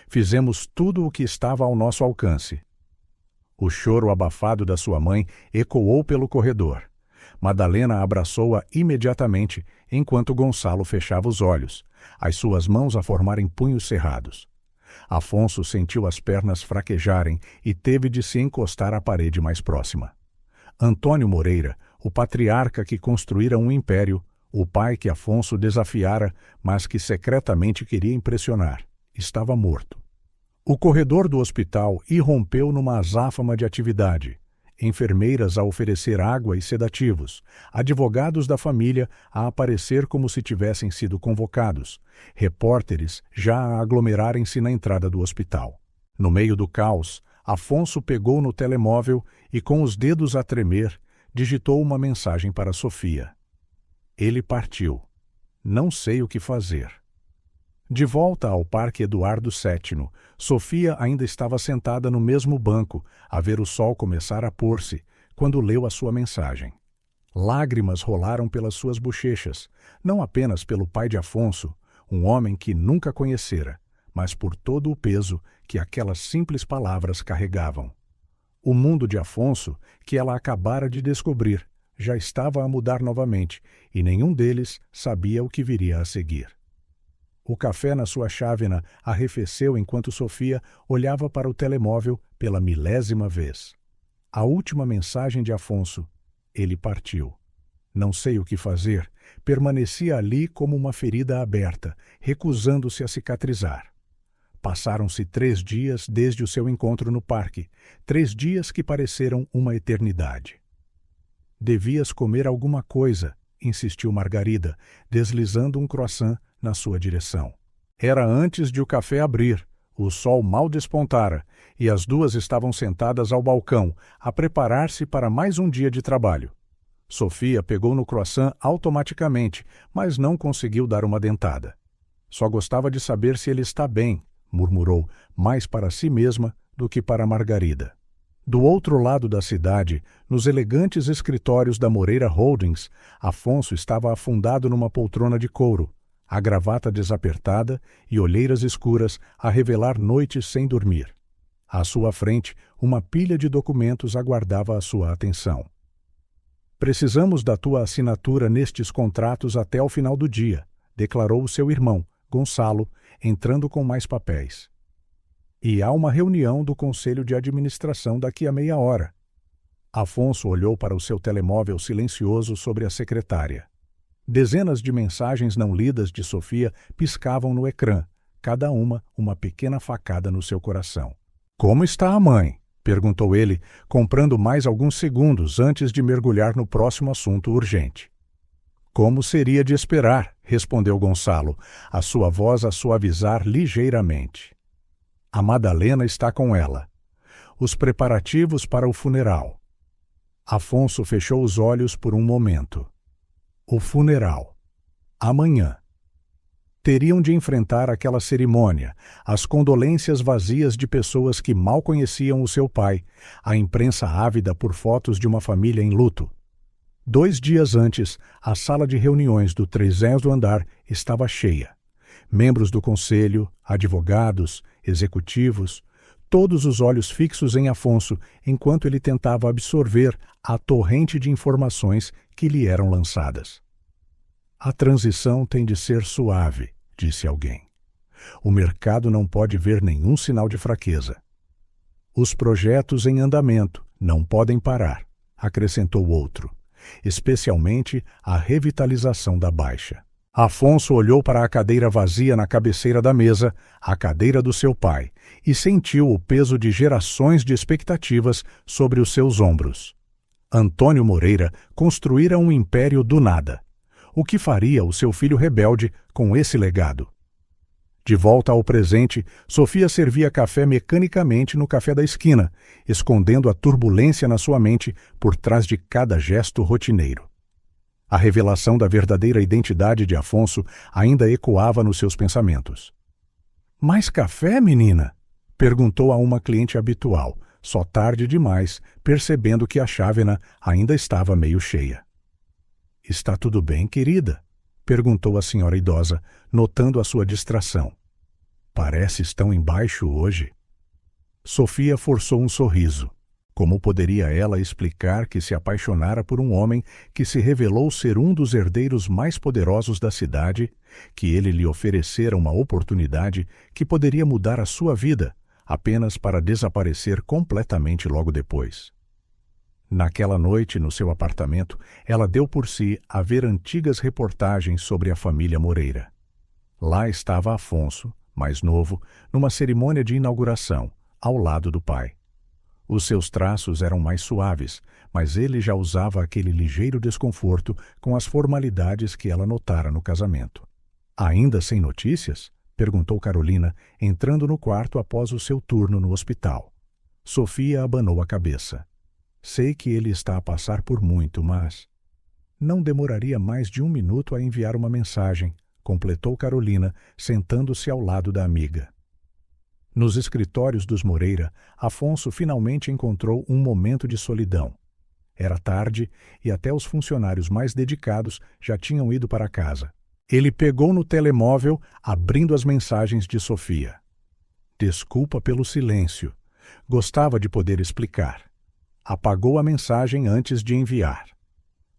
Fizemos tudo o que estava ao nosso alcance. O choro abafado da sua mãe ecoou pelo corredor. Madalena abraçou-a imediatamente, enquanto Gonçalo fechava os olhos, as suas mãos a formarem punhos cerrados. Afonso sentiu as pernas fraquejarem e teve de se encostar à parede mais próxima. Antônio Moreira, o patriarca que construíra um império, o pai que Afonso desafiara, mas que secretamente queria impressionar, estava morto. O corredor do hospital irrompeu numa azáfama de atividade. Enfermeiras a oferecer água e sedativos, advogados da família a aparecer como se tivessem sido convocados, repórteres já a aglomerarem-se na entrada do hospital. No meio do caos, Afonso pegou no telemóvel e, com os dedos a tremer, digitou uma mensagem para Sofia. Ele partiu. Não sei o que fazer. De volta ao Parque Eduardo VII, Sofia ainda estava sentada no mesmo banco, a ver o sol começar a pôr-se, quando leu a sua mensagem. Lágrimas rolaram pelas suas bochechas, não apenas pelo pai de Afonso, um homem que nunca conhecera, mas por todo o peso que aquelas simples palavras carregavam. O mundo de Afonso, que ela acabara de descobrir, já estava a mudar novamente, e nenhum deles sabia o que viria a seguir. O café na sua chávena arrefeceu enquanto Sofia olhava para o telemóvel pela 1000ª vez. A última mensagem de Afonso. Ele partiu. Não sei o que fazer, permanecia ali como uma ferida aberta, recusando-se a cicatrizar. Passaram-se 3 dias desde o seu encontro no parque, 3 dias que pareceram uma eternidade. Devias comer alguma coisa, insistiu Margarida, deslizando um croissant na sua direção. Era antes de o café abrir, o sol mal despontara, e as 2 estavam sentadas ao balcão, a preparar-se para mais um dia de trabalho. Sofia pegou no croissant automaticamente, mas não conseguiu dar uma dentada. Só gostava de saber se ele está bem, murmurou, mais para si mesma do que para Margarida. Do outro lado da cidade, nos elegantes escritórios da Moreira Holdings, Afonso estava afundado numa poltrona de couro, a gravata desapertada e olheiras escuras a revelar noites sem dormir. À sua frente, uma pilha de documentos aguardava a sua atenção. Precisamos da tua assinatura nestes contratos até o final do dia, declarou o seu irmão, Gonçalo, entrando com mais papéis. E há uma reunião do Conselho de Administração daqui a meia hora. Afonso olhou para o seu telemóvel silencioso sobre a secretária. Dezenas de mensagens não lidas de Sofia piscavam no ecrã, cada uma pequena facada no seu coração. Como está a mãe? Perguntou ele, comprando mais alguns segundos antes de mergulhar no próximo assunto urgente. Como seria de esperar? Respondeu Gonçalo, a sua voz a suavizar ligeiramente. A Madalena está com ela. Os preparativos para o funeral. Afonso fechou os olhos por um momento. O funeral. Amanhã. Teriam de enfrentar aquela cerimônia, as condolências vazias de pessoas que mal conheciam o seu pai, a imprensa ávida por fotos de uma família em luto. 2 dias antes, a sala de reuniões do 30º andar estava cheia. Membros do conselho, advogados, executivos, todos os olhos fixos em Afonso enquanto ele tentava absorver a torrente de informações que lhe eram lançadas. A transição tem de ser suave, disse alguém. O mercado não pode ver nenhum sinal de fraqueza. Os projetos em andamento não podem parar, acrescentou outro, especialmente a revitalização da Baixa. Afonso olhou para a cadeira vazia na cabeceira da mesa, a cadeira do seu pai, e sentiu o peso de gerações de expectativas sobre os seus ombros. Antônio Moreira construíra um império do nada. O que faria o seu filho rebelde com esse legado? De volta ao presente, Sofia servia café mecanicamente no café da esquina, escondendo a turbulência na sua mente por trás de cada gesto rotineiro. A revelação da verdadeira identidade de Afonso ainda ecoava nos seus pensamentos. "Mais café, menina?" perguntou a uma cliente habitual, só tarde demais, percebendo que a chávena ainda estava meio cheia. "Está tudo bem, querida?" perguntou a senhora idosa, notando a sua distração. "Pareces tão embaixo hoje." Sofia forçou um sorriso. Como poderia ela explicar que se apaixonara por um homem que se revelou ser um dos herdeiros mais poderosos da cidade, que ele lhe oferecera uma oportunidade que poderia mudar a sua vida, apenas para desaparecer completamente logo depois? Naquela noite, no seu apartamento, ela deu por si a ver antigas reportagens sobre a família Moreira. Lá estava Afonso, mais novo, numa cerimônia de inauguração, ao lado do pai. Os seus traços eram mais suaves, mas ele já usava aquele ligeiro desconforto com as formalidades que ela notara no casamento. "Ainda sem notícias?" perguntou Carolina, entrando no quarto após o seu turno no hospital. Sofia abanou a cabeça. "Sei que ele está a passar por muito, mas..." "Não demoraria mais de 1 minuto a enviar uma mensagem", completou Carolina, sentando-se ao lado da amiga. Nos escritórios dos Moreira, Afonso finalmente encontrou um momento de solidão. Era tarde e até os funcionários mais dedicados já tinham ido para casa. Ele pegou no telemóvel, abrindo as mensagens de Sofia. "Desculpa pelo silêncio. Gostava de poder explicar." Apagou a mensagem antes de enviar.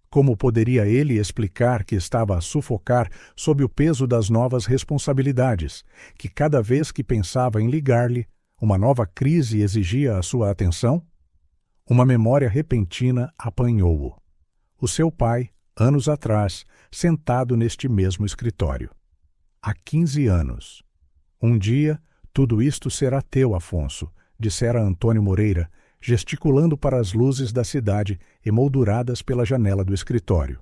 Como poderia ele explicar que estava a sufocar sob o peso das novas responsabilidades, que cada vez que pensava em ligar-lhe, uma nova crise exigia a sua atenção? Uma memória repentina apanhou-o. O seu pai, anos atrás, sentado neste mesmo escritório. Há 15 anos. "Um dia, tudo isto será teu, Afonso", dissera Antônio Moreira, gesticulando para as luzes da cidade emolduradas pela janela do escritório.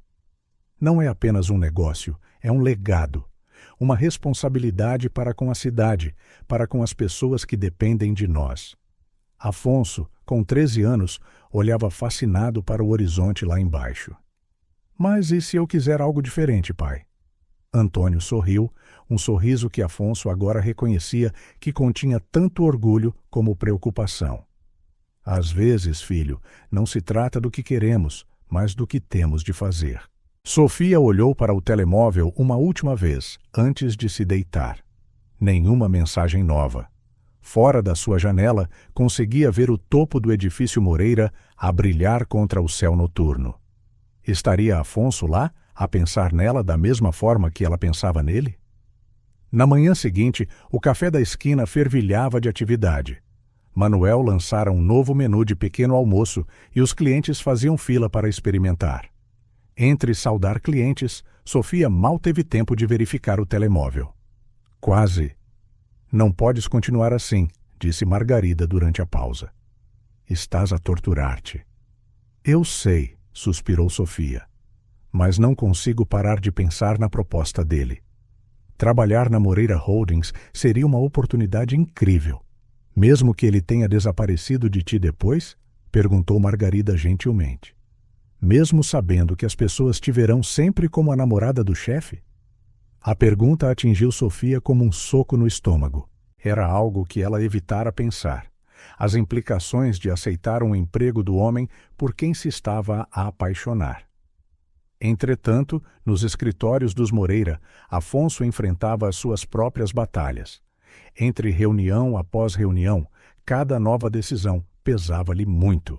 "Não é apenas um negócio, é um legado, uma responsabilidade para com a cidade, para com as pessoas que dependem de nós." Afonso, com 13 anos, olhava fascinado para o horizonte lá embaixo. "Mas e se eu quiser algo diferente, pai?" Antônio sorriu, um sorriso que Afonso agora reconhecia que continha tanto orgulho como preocupação. "Às vezes, filho, não se trata do que queremos, mas do que temos de fazer." Sofia olhou para o telemóvel uma última vez, antes de se deitar. Nenhuma mensagem nova. Fora da sua janela, conseguia ver o topo do edifício Moreira a brilhar contra o céu noturno. Estaria Afonso lá, a pensar nela da mesma forma que ela pensava nele? Na manhã seguinte, o café da esquina fervilhava de atividade. Manuel lançara um novo menu de pequeno almoço e os clientes faziam fila para experimentar. Entre saudar clientes, Sofia mal teve tempo de verificar o telemóvel. "Quase." "Não podes continuar assim", disse Margarida durante a pausa. "Estás a torturar-te." "Eu sei", suspirou Sofia. "Mas não consigo parar de pensar na proposta dele. Trabalhar na Moreira Holdings seria uma oportunidade incrível. Mesmo que ele tenha desaparecido de ti depois? Perguntou Margarida gentilmente. Mesmo sabendo que as pessoas te verão sempre como a namorada do chefe? A pergunta atingiu Sofia como um soco no estômago. Era algo que ela evitara pensar. As implicações de aceitar um emprego do homem por quem se estava a apaixonar. Entretanto, nos escritórios dos Moreira, Afonso enfrentava as suas próprias batalhas. Entre reunião após reunião, cada nova decisão pesava-lhe muito.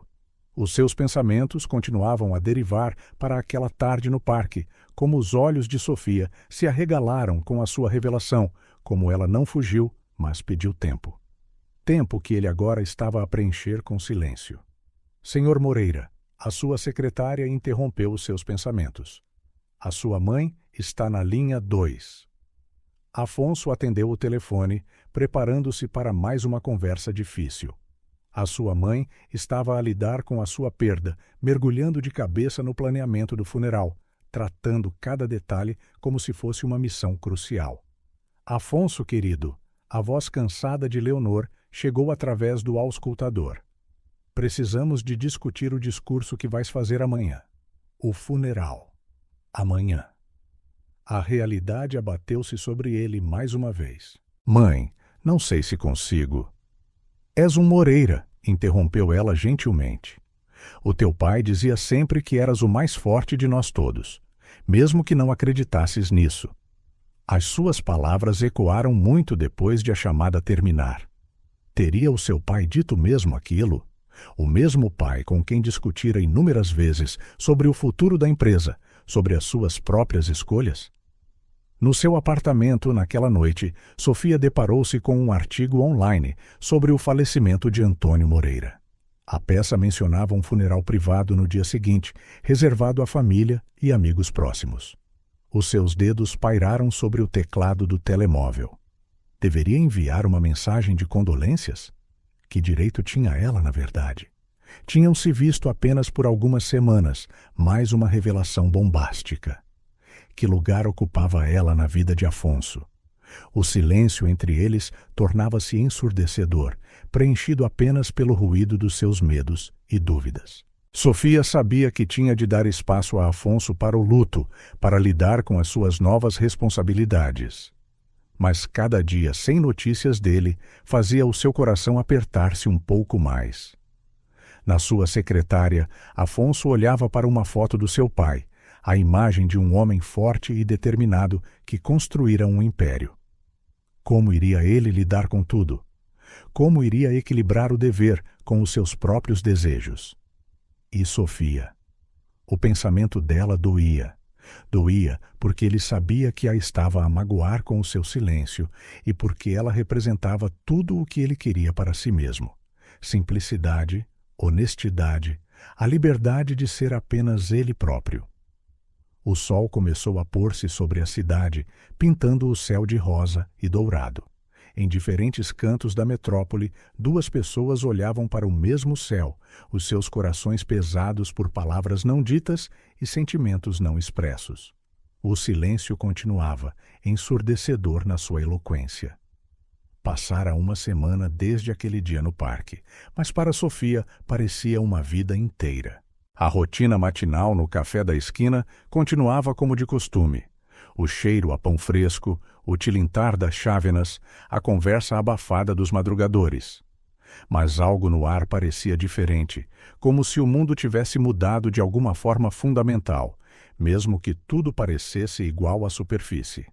Os seus pensamentos continuavam a derivar para aquela tarde no parque, como os olhos de Sofia se arregalaram com a sua revelação, como ela não fugiu, mas pediu tempo. Tempo que ele agora estava a preencher com silêncio. Senhor Moreira, a sua secretária interrompeu os seus pensamentos. A sua mãe está na linha 2. Afonso atendeu o telefone, preparando-se para mais uma conversa difícil. A sua mãe estava a lidar com a sua perda, mergulhando de cabeça no planeamento do funeral, tratando cada detalhe como se fosse uma missão crucial. Afonso, querido, a voz cansada de Leonor chegou através do auscultador. Precisamos de discutir o discurso que vais fazer amanhã. O funeral. Amanhã. A realidade abateu-se sobre ele mais uma vez. Mãe, não sei se consigo. És um Moreira, interrompeu ela gentilmente. O teu pai dizia sempre que eras o mais forte de nós todos, mesmo que não acreditasses nisso. As suas palavras ecoaram muito depois de a chamada terminar. Teria o seu pai dito mesmo aquilo? O mesmo pai com quem discutira inúmeras vezes sobre o futuro da empresa, sobre as suas próprias escolhas? No seu apartamento, naquela noite, Sofia deparou-se com um artigo online sobre o falecimento de Antônio Moreira. A peça mencionava um funeral privado no dia seguinte, reservado à família e amigos próximos. Os seus dedos pairaram sobre o teclado do telemóvel. Deveria enviar uma mensagem de condolências? Que direito tinha ela, na verdade? Tinham-se visto apenas por algumas semanas, mais uma revelação bombástica. Que lugar ocupava ela na vida de Afonso? O silêncio entre eles tornava-se ensurdecedor, preenchido apenas pelo ruído dos seus medos e dúvidas. Sofia sabia que tinha de dar espaço a Afonso para o luto, para lidar com as suas novas responsabilidades. Mas cada dia sem notícias dele fazia o seu coração apertar-se um pouco mais. Na sua secretária, Afonso olhava para uma foto do seu pai, a imagem de um homem forte e determinado que construíra um império. Como iria ele lidar com tudo? Como iria equilibrar o dever com os seus próprios desejos? E Sofia? O pensamento dela doía. Doía porque ele sabia que a estava a magoar com o seu silêncio e porque ela representava tudo o que ele queria para si mesmo. Simplicidade, honestidade, a liberdade de ser apenas ele próprio. O sol começou a pôr-se sobre a cidade, pintando o céu de rosa e dourado. Em diferentes cantos da metrópole, duas pessoas olhavam para o mesmo céu, os seus corações pesados por palavras não ditas e sentimentos não expressos. O silêncio continuava, ensurdecedor na sua eloquência. Passara uma semana desde aquele dia no parque, mas para Sofia parecia uma vida inteira. A rotina matinal no café da esquina continuava como de costume. O cheiro a pão fresco, o tilintar das chávenas, a conversa abafada dos madrugadores. Mas algo no ar parecia diferente, como se o mundo tivesse mudado de alguma forma fundamental, mesmo que tudo parecesse igual à superfície.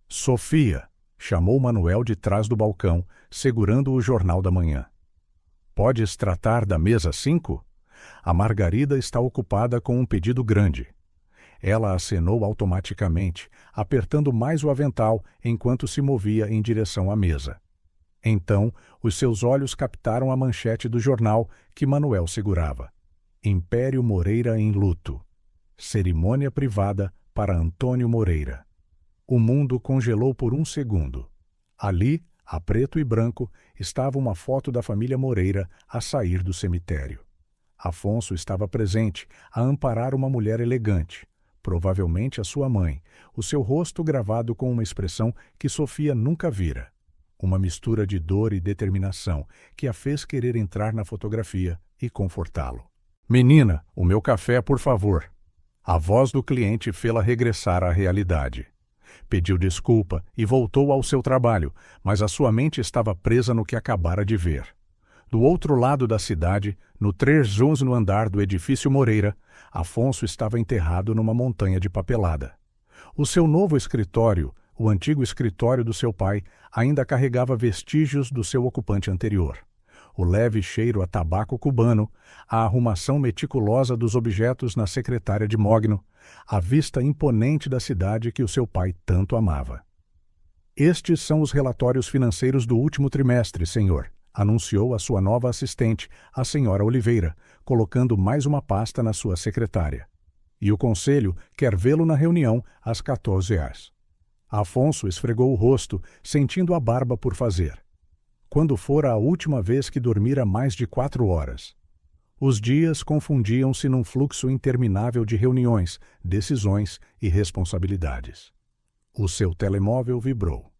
Sofia! Chamou Manuel de trás do balcão, segurando o jornal da manhã. Podes tratar da mesa 5? A Margarida está ocupada com um pedido grande. Ela acenou automaticamente, apertando mais o avental enquanto se movia em direção à mesa. Então, os seus olhos captaram a manchete do jornal que Manuel segurava. Império Moreira em luto. Cerimônia privada para Antônio Moreira. O mundo congelou por um segundo. Ali, a preto e branco, estava uma foto da família Moreira a sair do cemitério. Afonso estava presente, a amparar uma mulher elegante, provavelmente a sua mãe, o seu rosto gravado com uma expressão que Sofia nunca vira. uma mistura de dor e determinação que a fez querer entrar na fotografia e confortá-lo. Menina, o meu café, por favor. A voz do cliente fê-la regressar à realidade. Pediu desculpa e voltou ao seu trabalho, mas a sua mente estava presa no que acabara de ver. Do outro lado da cidade, no 30º andar do edifício Moreira, Afonso estava enterrado numa montanha de papelada. O seu novo escritório, o antigo escritório do seu pai, ainda carregava vestígios do seu ocupante anterior. O leve cheiro a tabaco cubano, a arrumação meticulosa dos objetos na secretária de Mogno, a vista imponente da cidade que o seu pai tanto amava. Estes são os relatórios financeiros do último trimestre, senhor, anunciou a sua nova assistente, a senhora Oliveira, colocando mais uma pasta na sua secretária. E o conselho quer vê-lo na reunião às 14h. Afonso esfregou o rosto, sentindo a barba por fazer. Quando fora a última vez que dormira mais de 4 horas? Os dias confundiam-se num fluxo interminável de reuniões, decisões e responsabilidades. O seu telemóvel vibrou.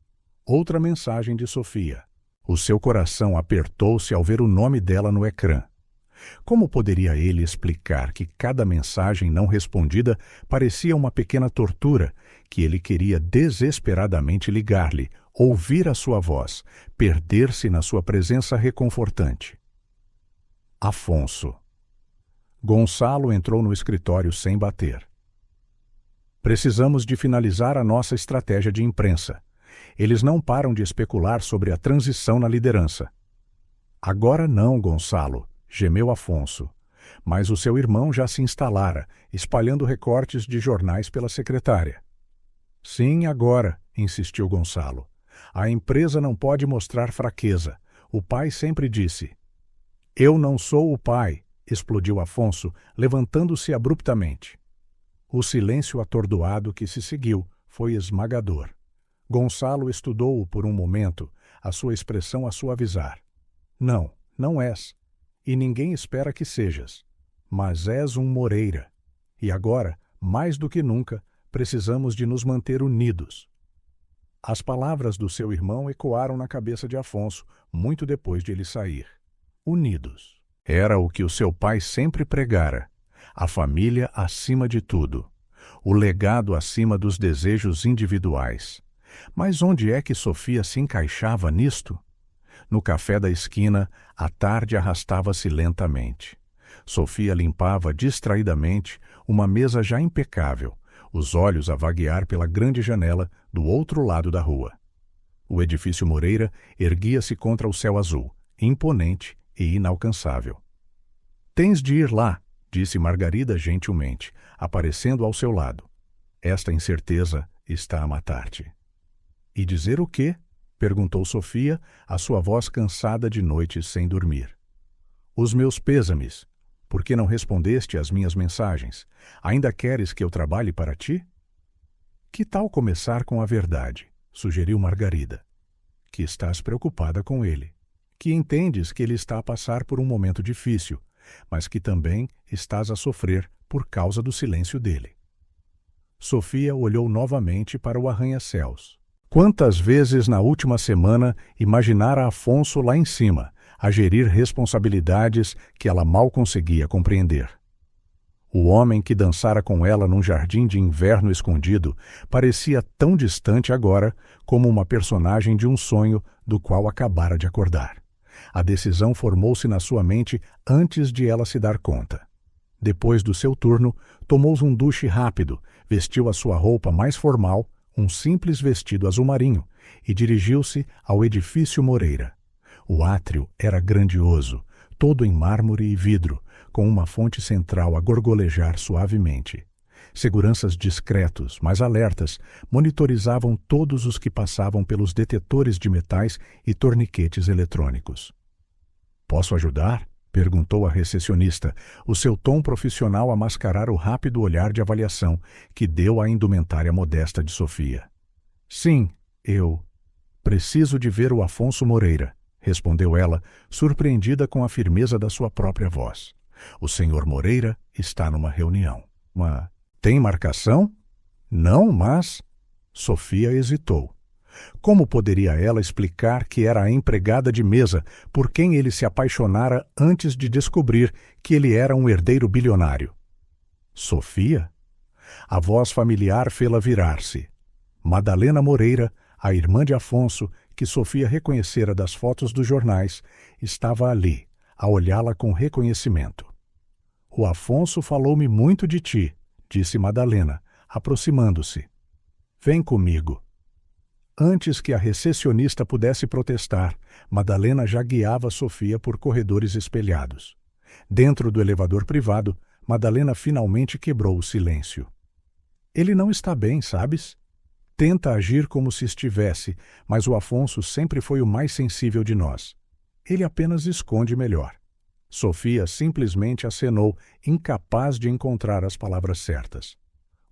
Outra mensagem de Sofia. O seu coração apertou-se ao ver o nome dela no ecrã. Como poderia ele explicar que cada mensagem não respondida parecia uma pequena tortura, que ele queria desesperadamente ligar-lhe, ouvir a sua voz, perder-se na sua presença reconfortante? Afonso. Gonçalo entrou no escritório sem bater. Precisamos de finalizar a nossa estratégia de imprensa. Eles não param de especular sobre a transição na liderança. Agora não, Gonçalo, gemeu Afonso. Mas o seu irmão já se instalara, espalhando recortes de jornais pela secretária. Sim, agora, insistiu Gonçalo. A empresa não pode mostrar fraqueza. O pai sempre disse. Eu não sou o pai, explodiu Afonso, levantando-se abruptamente. O silêncio atordoado que se seguiu foi esmagador. Gonçalo estudou-o por um momento, a sua expressão a suavizar. Não, não és. E ninguém espera que sejas. Mas és um Moreira. E agora, mais do que nunca, precisamos de nos manter unidos. As palavras do seu irmão ecoaram na cabeça de Afonso, muito depois de ele sair. Unidos. Era o que o seu pai sempre pregara. A família acima de tudo. O legado acima dos desejos individuais. Mas onde é que Sofia se encaixava nisto? No café da esquina, a tarde arrastava-se lentamente. Sofia limpava distraidamente uma mesa já impecável, os olhos a vaguear pela grande janela do outro lado da rua. O edifício Moreira erguia-se contra o céu azul, imponente e inalcançável. Tens de ir lá, disse Margarida gentilmente, aparecendo ao seu lado. Esta incerteza está a matar-te. E dizer o quê? Perguntou Sofia, a sua voz cansada de noites sem dormir. Os meus pêsames. Por que não respondeste às minhas mensagens? Ainda queres que eu trabalhe para ti? Que tal começar com a verdade? Sugeriu Margarida. Que estás preocupada com ele. Que entendes que ele está a passar por um momento difícil, mas que também estás a sofrer por causa do silêncio dele. Sofia olhou novamente para o arranha-céus. Quantas vezes na última semana imaginara Afonso lá em cima, a gerir responsabilidades que ela mal conseguia compreender. O homem que dançara com ela num jardim de inverno escondido parecia tão distante agora como uma personagem de um sonho do qual acabara de acordar. A decisão formou-se na sua mente antes de ela se dar conta. Depois do seu turno, tomou um duche rápido, vestiu a sua roupa mais formal, um simples vestido azul marinho, e dirigiu-se ao edifício Moreira. O átrio era grandioso, todo em mármore e vidro, com uma fonte central a gorgolejar suavemente. Seguranças discretos, mas alertas, monitorizavam todos os que passavam pelos detetores de metais e torniquetes eletrônicos. "Posso ajudar?" perguntou a recepcionista, o seu tom profissional a mascarar o rápido olhar de avaliação que deu à indumentária modesta de Sofia. "Sim, eu preciso de ver o Afonso Moreira", respondeu ela, surpreendida com a firmeza da sua própria voz. "O senhor Moreira está numa reunião." Tem marcação?" "Não, mas..." Sofia hesitou. Como poderia ela explicar que era a empregada de mesa por quem ele se apaixonara antes de descobrir que ele era um herdeiro bilionário? Sofia? A voz familiar fê-la virar-se. Madalena Moreira, a irmã de Afonso, que Sofia reconhecera das fotos dos jornais, estava ali, a olhá-la com reconhecimento. O Afonso falou-me muito de ti, disse Madalena, aproximando-se. Vem comigo. Antes que a recepcionista pudesse protestar, Madalena já guiava Sofia por corredores espelhados. Dentro do elevador privado, Madalena finalmente quebrou o silêncio. Ele não está bem, sabes? Tenta agir como se estivesse, mas o Afonso sempre foi o mais sensível de nós. Ele apenas esconde melhor. Sofia simplesmente acenou, incapaz de encontrar as palavras certas.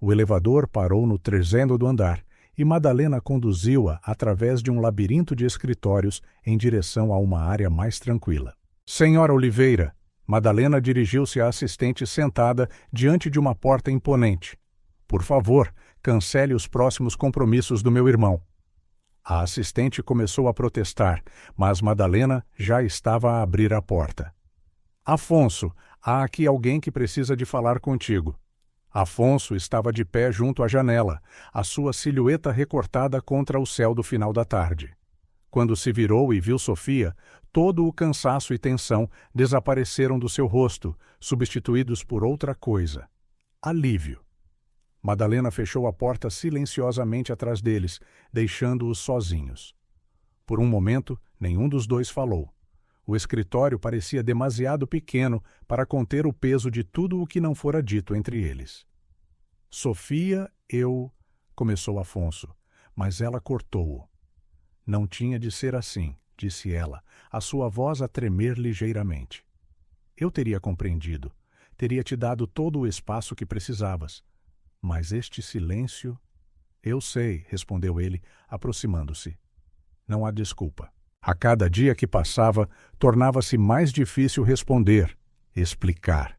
O elevador parou no 3º andar e Madalena conduziu-a através de um labirinto de escritórios em direção a uma área mais tranquila. Senhora Oliveira, Madalena dirigiu-se à assistente sentada diante de uma porta imponente. Por favor, cancele os próximos compromissos do meu irmão. A assistente começou a protestar, mas Madalena já estava a abrir a porta. Afonso, há aqui alguém que precisa de falar contigo. Afonso estava de pé junto à janela, a sua silhueta recortada contra o céu do final da tarde. Quando se virou e viu Sofia, todo o cansaço e tensão desapareceram do seu rosto, substituídos por outra coisa: alívio. Madalena fechou a porta silenciosamente atrás deles, deixando-os sozinhos. Por um momento, nenhum dos dois falou. O escritório parecia demasiado pequeno para conter o peso de tudo o que não fora dito entre eles. Sofia, começou Afonso, mas ela cortou-o. Não tinha de ser assim, disse ela, a sua voz a tremer ligeiramente. Eu teria compreendido, teria te dado todo o espaço que precisavas. Mas este silêncio... Eu sei, respondeu ele, aproximando-se. Não há desculpa. A cada dia que passava, tornava-se mais difícil responder, explicar.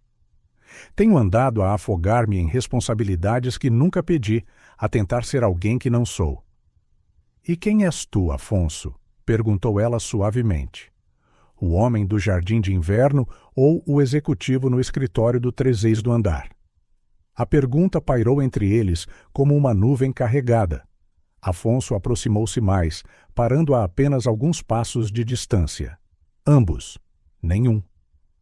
Tenho andado a afogar-me em responsabilidades que nunca pedi, a tentar ser alguém que não sou. E quem és tu, Afonso? Perguntou ela suavemente. O homem do jardim de inverno ou o executivo no escritório do 3º andar? A pergunta pairou entre eles como uma nuvem carregada. Afonso aproximou-se mais, parando a apenas alguns passos de distância. Ambos. Nenhum.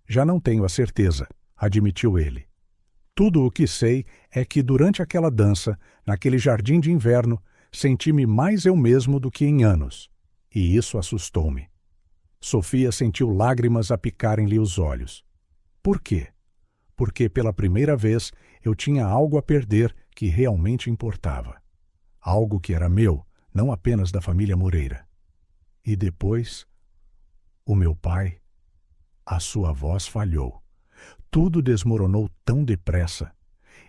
Já não tenho a certeza, admitiu ele. Tudo o que sei é que durante aquela dança, naquele jardim de inverno, senti-me mais eu mesmo do que em anos. E isso assustou-me. Sofia sentiu lágrimas a picarem-lhe os olhos. Por quê? Porque pela primeira vez eu tinha algo a perder que realmente importava. Algo que era meu, não apenas da família Moreira. E depois, o meu pai, a sua voz falhou. Tudo desmoronou tão depressa.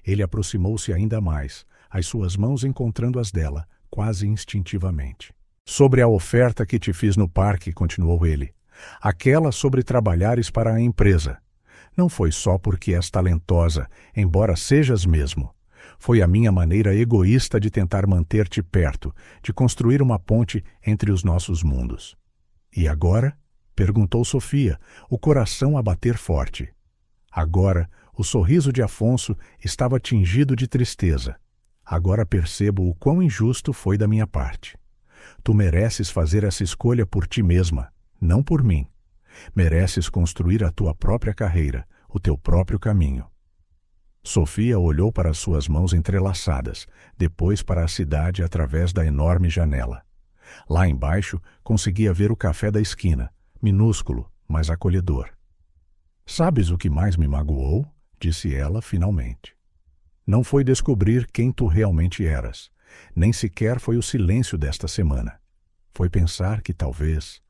Ele aproximou-se ainda mais, as suas mãos encontrando as dela, quase instintivamente. Sobre a oferta que te fiz no parque, continuou ele, aquela sobre trabalhares para a empresa. Não foi só porque és talentosa, embora sejas mesmo. Foi a minha maneira egoísta de tentar manter-te perto, de construir uma ponte entre os nossos mundos. E agora? Perguntou Sofia, o coração a bater forte. Agora, o sorriso de Afonso estava tingido de tristeza. Agora percebo o quão injusto foi da minha parte. Tu mereces fazer essa escolha por ti mesma, não por mim. Mereces construir a tua própria carreira, o teu próprio caminho. Sofia olhou para as suas mãos entrelaçadas, depois para a cidade através da enorme janela. Lá embaixo, conseguia ver o café da esquina, minúsculo, mas acolhedor. Sabes o que mais me magoou? Disse ela, finalmente. Não foi descobrir quem tu realmente eras, nem sequer foi o silêncio desta semana. Foi pensar que talvez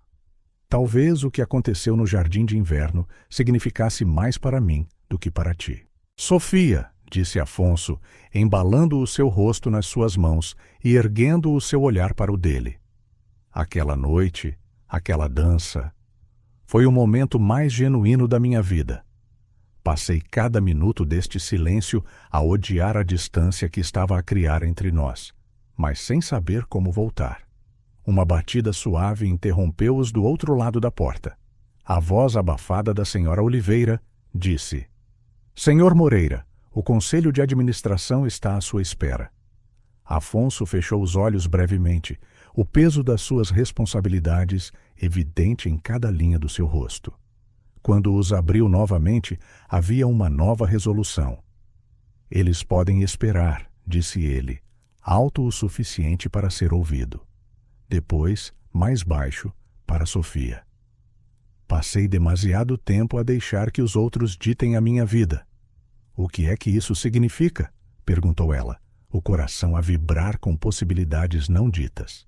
o que aconteceu no jardim de inverno significasse mais para mim do que para ti. Sofia, disse Afonso, embalando o seu rosto nas suas mãos e erguendo o seu olhar para o dele. Aquela noite, aquela dança, foi o momento mais genuíno da minha vida. Passei cada minuto deste silêncio a odiar a distância que estava a criar entre nós, mas sem saber como voltar. Uma batida suave interrompeu-os do outro lado da porta. A voz abafada da senhora Oliveira disse: Senhor Moreira, o conselho de administração está à sua espera. Afonso fechou os olhos brevemente, o peso das suas responsabilidades evidente em cada linha do seu rosto. Quando os abriu novamente, havia uma nova resolução. Eles podem esperar, disse ele, alto o suficiente para ser ouvido. Depois, mais baixo, para Sofia. Passei demasiado tempo a deixar que os outros ditem a minha vida. O que é que isso significa? Perguntou ela, o coração a vibrar com possibilidades não ditas.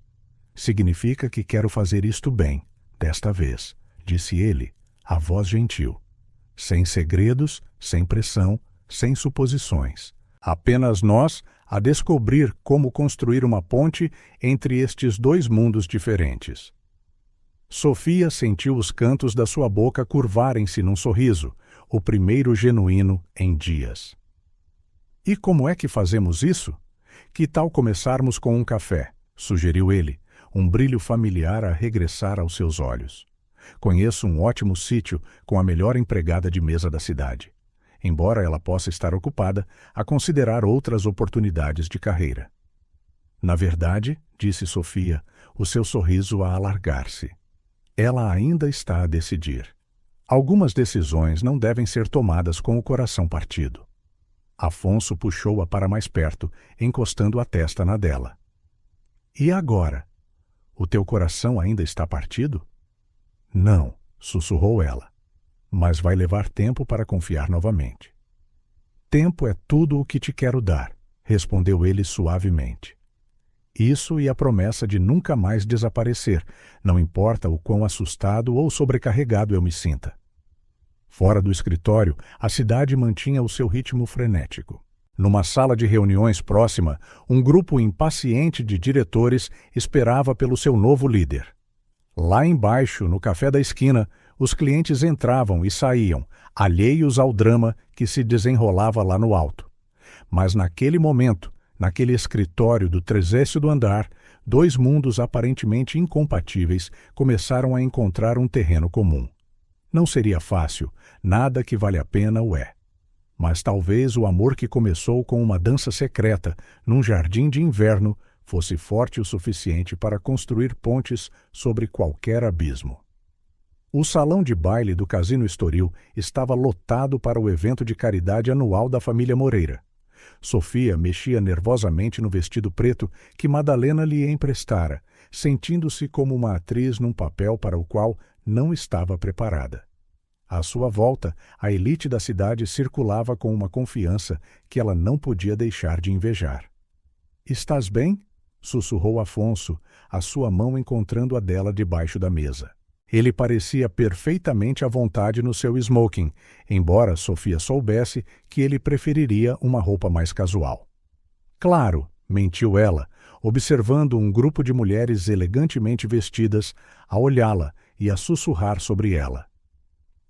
Significa que quero fazer isto bem, desta vez, disse ele, a voz gentil. Sem segredos, sem pressão, sem suposições. Apenas nós a descobrir como construir uma ponte entre estes dois mundos diferentes. Sofia sentiu os cantos da sua boca curvarem-se num sorriso, o primeiro genuíno em dias. E como é que fazemos isso? Que tal começarmos com um café? Sugeriu ele, um brilho familiar a regressar aos seus olhos. Conheço um ótimo sítio com a melhor empregada de mesa da cidade. Embora ela possa estar ocupada, a considerar outras oportunidades de carreira. Na verdade, disse Sofia, o seu sorriso a alargar-se. Ela ainda está a decidir. Algumas decisões não devem ser tomadas com o coração partido. Afonso puxou-a para mais perto, encostando a testa na dela. E agora? O teu coração ainda está partido? Não, sussurrou ela. Mas vai levar tempo para confiar novamente. Tempo é tudo o que te quero dar, respondeu ele suavemente. Isso e a promessa de nunca mais desaparecer, não importa o quão assustado ou sobrecarregado eu me sinta. Fora do escritório, a cidade mantinha o seu ritmo frenético. Numa sala de reuniões próxima, um grupo impaciente de diretores esperava pelo seu novo líder. Lá embaixo, no café da esquina, os clientes entravam e saíam, alheios ao drama que se desenrolava lá no alto. Mas naquele momento, naquele escritório do 30º andar, dois mundos aparentemente incompatíveis começaram a encontrar um terreno comum. Não seria fácil, nada que vale a pena o é. Mas talvez o amor que começou com uma dança secreta num jardim de inverno fosse forte o suficiente para construir pontes sobre qualquer abismo. O salão de baile do Casino Estoril estava lotado para o evento de caridade anual da família Moreira. Sofia mexia nervosamente no vestido preto que Madalena lhe emprestara, sentindo-se como uma atriz num papel para o qual não estava preparada. À sua volta, a elite da cidade circulava com uma confiança que ela não podia deixar de invejar. — Estás bem? Sussurrou Afonso, a sua mão encontrando a dela debaixo da mesa. Ele parecia perfeitamente à vontade no seu smoking, embora Sofia soubesse que ele preferiria uma roupa mais casual. Claro, mentiu ela, observando um grupo de mulheres elegantemente vestidas, a olhá-la e a sussurrar sobre ela.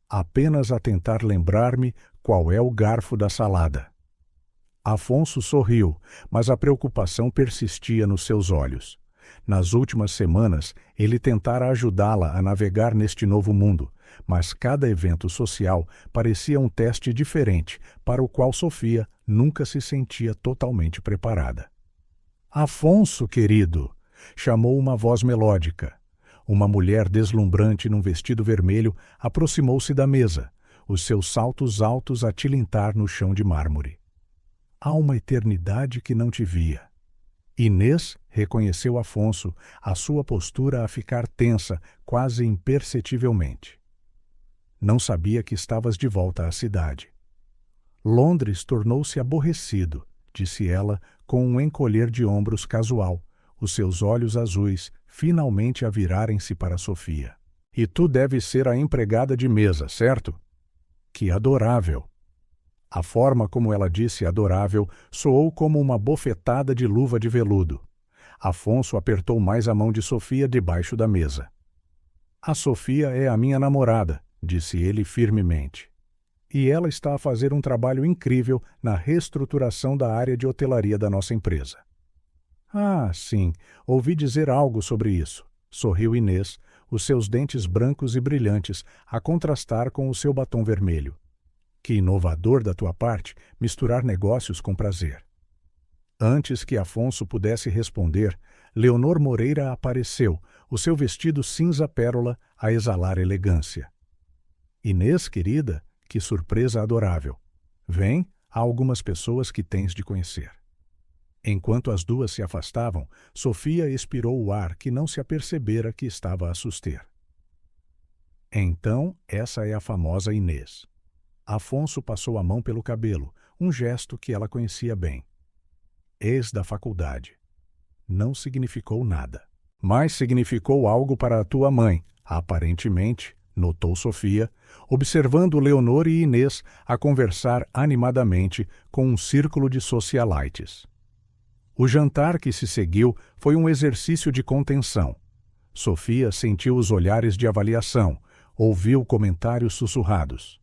Apenas a tentar lembrar-me qual é o garfo da salada. Afonso sorriu, mas a preocupação persistia nos seus olhos. Nas últimas semanas, ele tentara ajudá-la a navegar neste novo mundo, mas cada evento social parecia um teste diferente, para o qual Sofia nunca se sentia totalmente preparada. — Afonso, querido! Chamou uma voz melódica. Uma mulher deslumbrante num vestido vermelho aproximou-se da mesa, os seus saltos altos a tilintar no chão de mármore. — Há uma eternidade que não te via. Inês reconheceu Afonso, a sua postura a ficar tensa, quase imperceptivelmente. Não sabia que estavas de volta à cidade. Londres tornou-se aborrecido, disse ela com um encolher de ombros casual, os seus olhos azuis finalmente a virarem-se para Sofia. E tu deves ser a empregada de mesa, certo? Que adorável! A forma como ela disse adorável soou como uma bofetada de luva de veludo. Afonso apertou mais a mão de Sofia debaixo da mesa. A Sofia é a minha namorada, disse ele firmemente. E ela está a fazer um trabalho incrível na reestruturação da área de hotelaria da nossa empresa. Ah, sim, ouvi dizer algo sobre isso. sorriu Inês, os seus dentes brancos e brilhantes a contrastar com o seu batom vermelho. Que inovador da tua parte misturar negócios com prazer. Antes que Afonso pudesse responder, Leonor Moreira apareceu, o seu vestido cinza pérola a exalar elegância. Inês, querida, que surpresa adorável. Vem, há algumas pessoas que tens de conhecer. Enquanto as duas se afastavam, Sofia expirou o ar que não se apercebera que estava a suster. Então, essa é a famosa Inês. Afonso passou a mão pelo cabelo, um gesto que ela conhecia bem. Ex da faculdade. Não significou nada. Mas significou algo para a tua mãe, aparentemente, notou Sofia, observando Leonor e Inês a conversar animadamente com um círculo de socialites. O jantar que se seguiu foi um exercício de contenção. Sofia sentiu os olhares de avaliação, ouviu comentários sussurrados.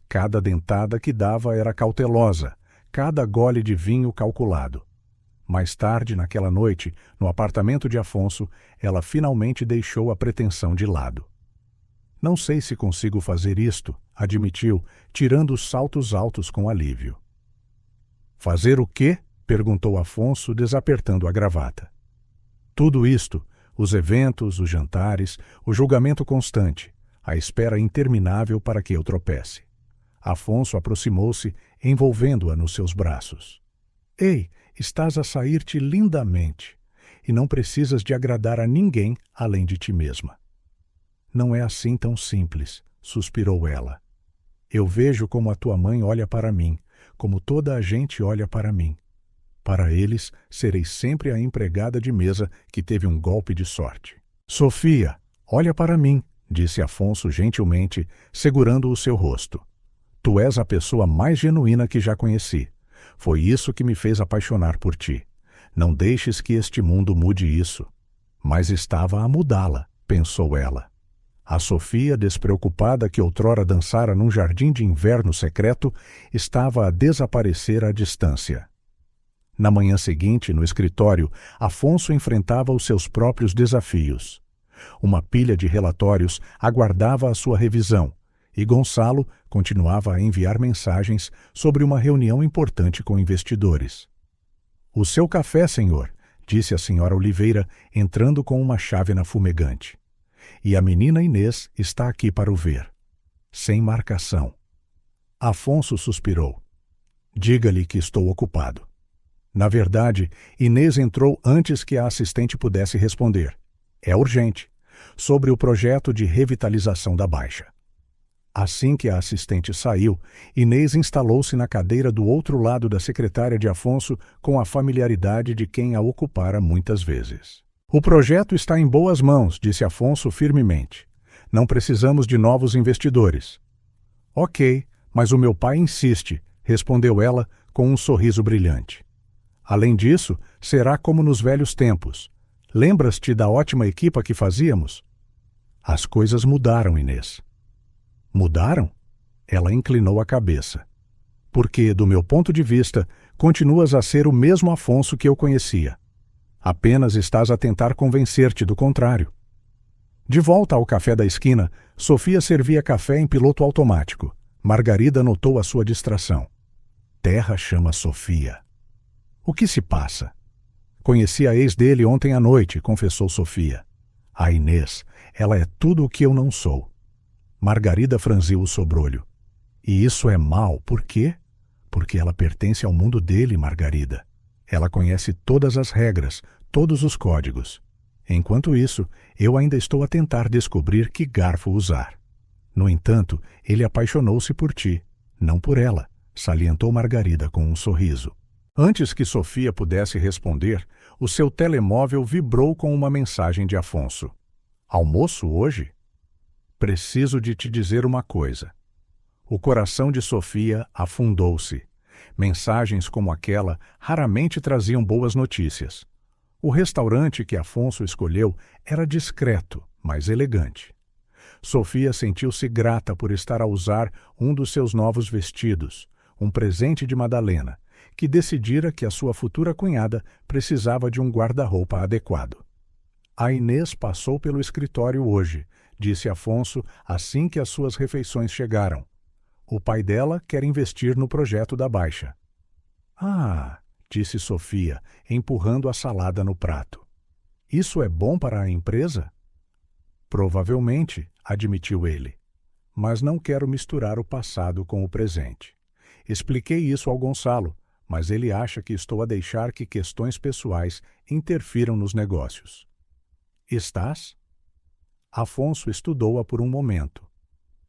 Cada dentada que dava era cautelosa, cada gole de vinho calculado. Mais tarde, naquela noite, no apartamento de Afonso, ela finalmente deixou a pretensão de lado. Não sei se consigo fazer isto, admitiu, tirando os saltos altos com alívio. Fazer o quê? Perguntou Afonso, desapertando a gravata. Tudo isto, os eventos, os jantares, o julgamento constante, a espera interminável para que eu tropece. Afonso aproximou-se, envolvendo-a nos seus braços. Ei, estás a sair-te lindamente, e não precisas de agradar a ninguém além de ti mesma. Não é assim tão simples, suspirou ela. Eu vejo como a tua mãe olha para mim, como toda a gente olha para mim. Para eles, serei sempre a empregada de mesa que teve um golpe de sorte. Sofia, olha para mim, disse Afonso gentilmente, segurando o seu rosto. Tu és a pessoa mais genuína que já conheci. Foi isso que me fez apaixonar por ti. Não deixes que este mundo mude isso. Mas estava a mudá-la, pensou ela. A Sofia, despreocupada que outrora dançara num jardim de inverno secreto, estava a desaparecer à distância. Na manhã seguinte, no escritório, Afonso enfrentava os seus próprios desafios. Uma pilha de relatórios aguardava a sua revisão, e Gonçalo continuava a enviar mensagens sobre uma reunião importante com investidores. O seu café, senhor, disse a senhora Oliveira, entrando com uma chávena fumegante. E a menina Inês está aqui para o ver. Sem marcação. Afonso suspirou. Diga-lhe que estou ocupado. Na verdade, Inês entrou antes que a assistente pudesse responder. É urgente. Sobre o projeto de revitalização da Baixa. Assim que a assistente saiu, Inês instalou-se na cadeira do outro lado da secretária de Afonso com a familiaridade de quem a ocupara muitas vezes. O projeto está em boas mãos, disse Afonso firmemente. Não precisamos de novos investidores. Ok, mas o meu pai insiste, respondeu ela com um sorriso brilhante. Além disso, será como nos velhos tempos. Lembras-te da ótima equipa que fazíamos? As coisas mudaram, Inês. Mudaram? Ela inclinou a cabeça. Porque, do meu ponto de vista, continuas a ser o mesmo Afonso que eu conhecia. Apenas estás a tentar convencer-te do contrário. De volta ao café da esquina, Sofia servia café em piloto automático. Margarida notou a sua distração. Terra chama Sofia. O que se passa? Conheci a ex dele ontem à noite, confessou Sofia. A Inês, ela é tudo o que eu não sou. Margarida franziu o sobrolho. E isso é mal, por quê? Porque ela pertence ao mundo dele, Margarida. Ela conhece todas as regras, todos os códigos. Enquanto isso, eu ainda estou a tentar descobrir que garfo usar. No entanto, ele apaixonou-se por ti, não por ela, salientou Margarida com um sorriso. Antes que Sofia pudesse responder, o seu telemóvel vibrou com uma mensagem de Afonso. Almoço hoje? Preciso de te dizer uma coisa. O coração de Sofia afundou-se. Mensagens como aquela raramente traziam boas notícias. O restaurante que Afonso escolheu era discreto, mas elegante. Sofia sentiu-se grata por estar a usar um dos seus novos vestidos, um presente de Madalena, que decidira que a sua futura cunhada precisava de um guarda-roupa adequado. A Inês passou pelo escritório hoje, disse Afonso assim que as suas refeições chegaram. O pai dela quer investir no projeto da Baixa. Ah, disse Sofia, empurrando a salada no prato. Isso é bom para a empresa? Provavelmente, admitiu ele. Mas não quero misturar o passado com o presente. Expliquei isso ao Gonçalo, mas ele acha que estou a deixar que questões pessoais interfiram nos negócios. Estás? Afonso estudou-a por um momento.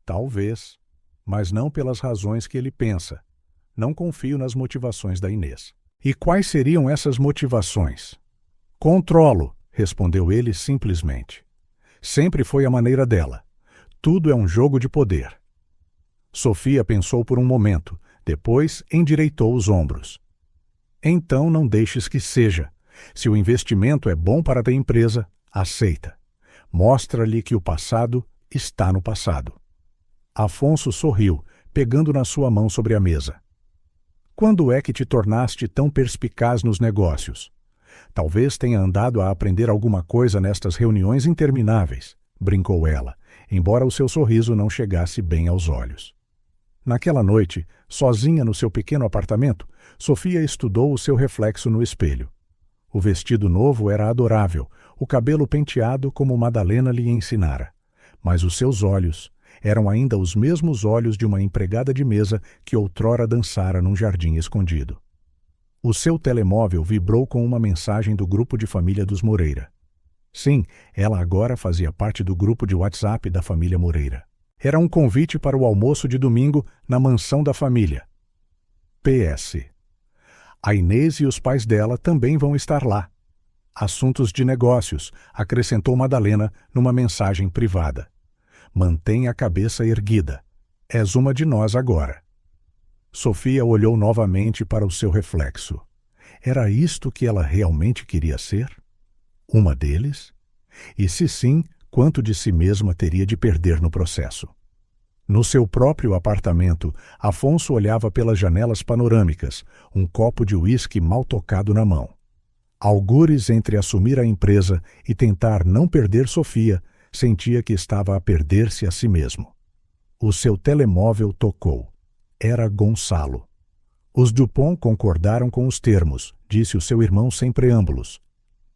Talvez, mas não pelas razões que ele pensa. Não confio nas motivações da Inês. E quais seriam essas motivações? Controlo, respondeu ele simplesmente. Sempre foi a maneira dela. Tudo é um jogo de poder. Sofia pensou por um momento, depois endireitou os ombros. Então não deixes que seja. Se o investimento é bom para a empresa, aceita. Mostra-lhe que o passado está no passado. Afonso sorriu, pegando na sua mão sobre a mesa. Quando é que te tornaste tão perspicaz nos negócios? Talvez tenha andado a aprender alguma coisa nestas reuniões intermináveis, brincou ela, embora o seu sorriso não chegasse bem aos olhos. Naquela noite, sozinha no seu pequeno apartamento, Sofia estudou o seu reflexo no espelho. O vestido novo era adorável, o cabelo penteado como Madalena lhe ensinara. Mas os seus olhos eram ainda os mesmos olhos de uma empregada de mesa que outrora dançara num jardim escondido. O seu telemóvel vibrou com uma mensagem do grupo de família dos Moreira. Sim, ela agora fazia parte do grupo de WhatsApp da família Moreira. Era um convite para o almoço de domingo na mansão da família. PS. A Inês e os pais dela também vão estar lá. Assuntos de negócios, acrescentou Madalena numa mensagem privada. Mantenha a cabeça erguida. És uma de nós agora. Sofia olhou novamente para o seu reflexo. Era isto que ela realmente queria ser? Uma deles? E se sim, quanto de si mesma teria de perder no processo? No seu próprio apartamento, Afonso olhava pelas janelas panorâmicas, um copo de uísque mal tocado na mão. Algures entre assumir a empresa e tentar não perder Sofia, sentia que estava a perder-se a si mesmo. O seu telemóvel tocou. Era Gonçalo. Os Dupont concordaram com os termos, disse o seu irmão sem preâmbulos.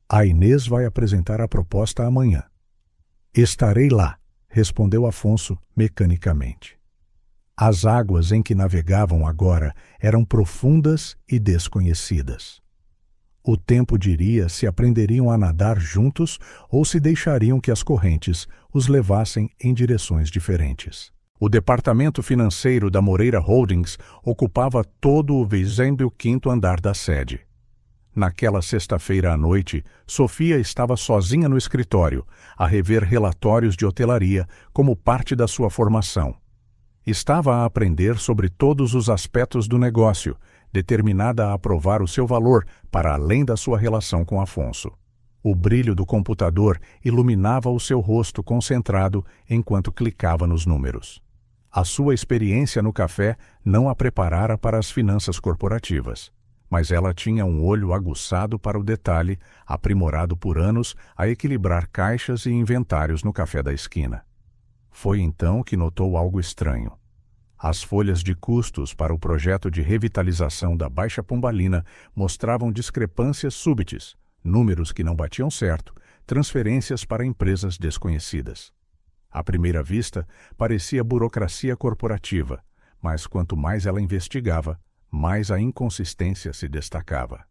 A Inês vai apresentar a proposta amanhã. Estarei lá, respondeu Afonso mecanicamente. As águas em que navegavam agora eram profundas e desconhecidas. O tempo diria se aprenderiam a nadar juntos ou se deixariam que as correntes os levassem em direções diferentes. O departamento financeiro da Moreira Holdings ocupava todo o 25º andar da sede. Naquela sexta-feira à noite, Sofia estava sozinha no escritório, a rever relatórios de hotelaria como parte da sua formação. Estava a aprender sobre todos os aspectos do negócio, determinada a provar o seu valor para além da sua relação com Afonso. O brilho do computador iluminava o seu rosto concentrado enquanto clicava nos números. A sua experiência no café não a preparara para as finanças corporativas, mas ela tinha um olho aguçado para o detalhe, aprimorado por anos a equilibrar caixas e inventários no café da esquina. Foi então que notou algo estranho. As folhas de custos para o projeto de revitalização da Baixa Pombalina mostravam discrepâncias súbitas, números que não batiam certo, transferências para empresas desconhecidas. À primeira vista, parecia burocracia corporativa, mas quanto mais ela investigava, mais a inconsistência se destacava.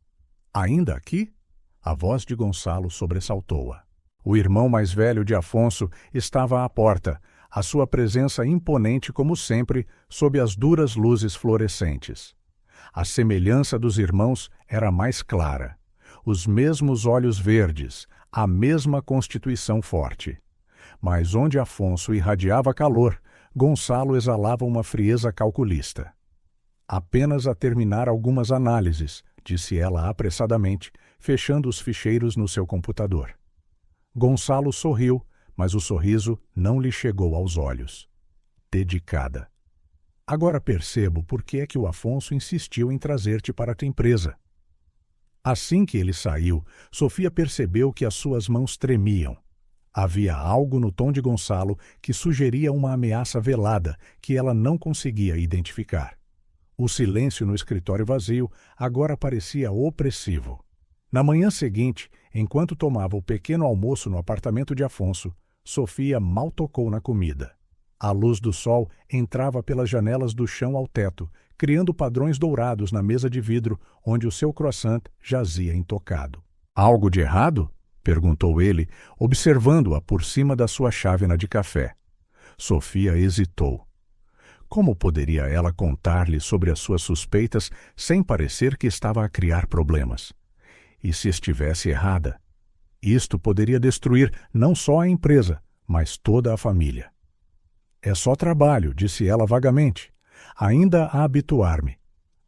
Ainda aqui? A voz de Gonçalo sobressaltou-a. O irmão mais velho de Afonso estava à porta, a sua presença imponente como sempre, sob as duras luzes fluorescentes. A semelhança dos irmãos era mais clara. Os mesmos olhos verdes, a mesma constituição forte. Mas onde Afonso irradiava calor, Gonçalo exalava uma frieza calculista. Apenas a terminar algumas análises, disse ela apressadamente, fechando os ficheiros no seu computador. Gonçalo sorriu, mas o sorriso não lhe chegou aos olhos. Dedicada. Agora percebo por que é que o Afonso insistiu em trazer-te para a tua empresa. Assim que ele saiu, Sofia percebeu que as suas mãos tremiam. Havia algo no tom de Gonçalo que sugeria uma ameaça velada que ela não conseguia identificar. O silêncio no escritório vazio agora parecia opressivo. Na manhã seguinte, enquanto tomava o pequeno almoço no apartamento de Afonso, Sofia mal tocou na comida. A luz do sol entrava pelas janelas do chão ao teto, criando padrões dourados na mesa de vidro onde o seu croissant jazia intocado. Algo de errado? Perguntou ele, observando-a por cima da sua chávena de café. Sofia hesitou. Como poderia ela contar-lhe sobre as suas suspeitas sem parecer que estava a criar problemas? E se estivesse errada? Isto poderia destruir não só a empresa, mas toda a família. É só trabalho, disse ela vagamente. Ainda a habituar-me.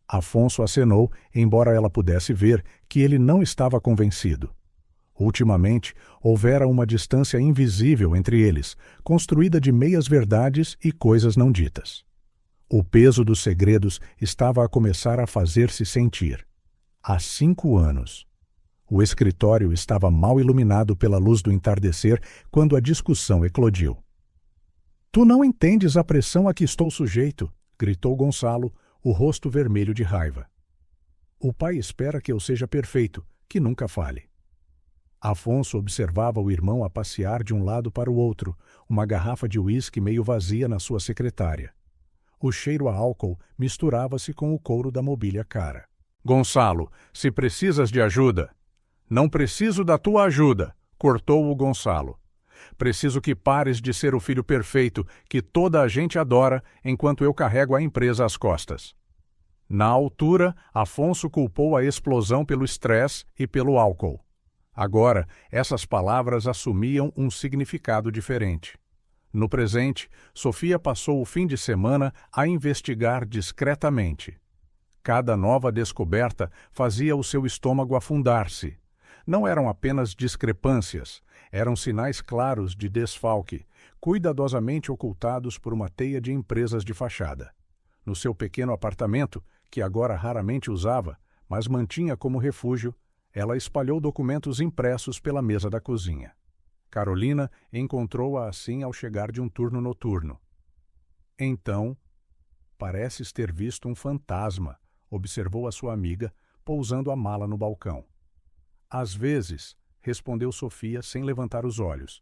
Afonso acenou, embora ela pudesse ver que ele não estava convencido. Ultimamente, houvera uma distância invisível entre eles, construída de meias-verdades e coisas não ditas. O peso dos segredos estava a começar a fazer-se sentir. Há 5 anos. O escritório estava mal iluminado pela luz do entardecer quando a discussão eclodiu. — Tu não entendes a pressão a que estou sujeito! Gritou Gonçalo, o rosto vermelho de raiva. O pai espera que eu seja perfeito, que nunca fale. Afonso observava o irmão a passear de um lado para o outro, uma garrafa de uísque meio vazia na sua secretária. O cheiro a álcool misturava-se com o couro da mobília cara. — Gonçalo, se precisas de ajuda... — Não preciso da tua ajuda, cortou-o Gonçalo. Preciso que pares de ser o filho perfeito que toda a gente adora enquanto eu carrego a empresa às costas. Na altura, Afonso culpou a explosão pelo estresse e pelo álcool. Agora, essas palavras assumiam um significado diferente. No presente, Sofia passou o fim de semana a investigar discretamente. Cada nova descoberta fazia o seu estômago afundar-se. Não eram apenas discrepâncias, eram sinais claros de desfalque, cuidadosamente ocultados por uma teia de empresas de fachada. No seu pequeno apartamento, que agora raramente usava, mas mantinha como refúgio, ela espalhou documentos impressos pela mesa da cozinha. Carolina encontrou-a assim ao chegar de um turno noturno. Então, pareces ter visto um fantasma, observou a sua amiga, pousando a mala no balcão. Às vezes, respondeu Sofia sem levantar os olhos.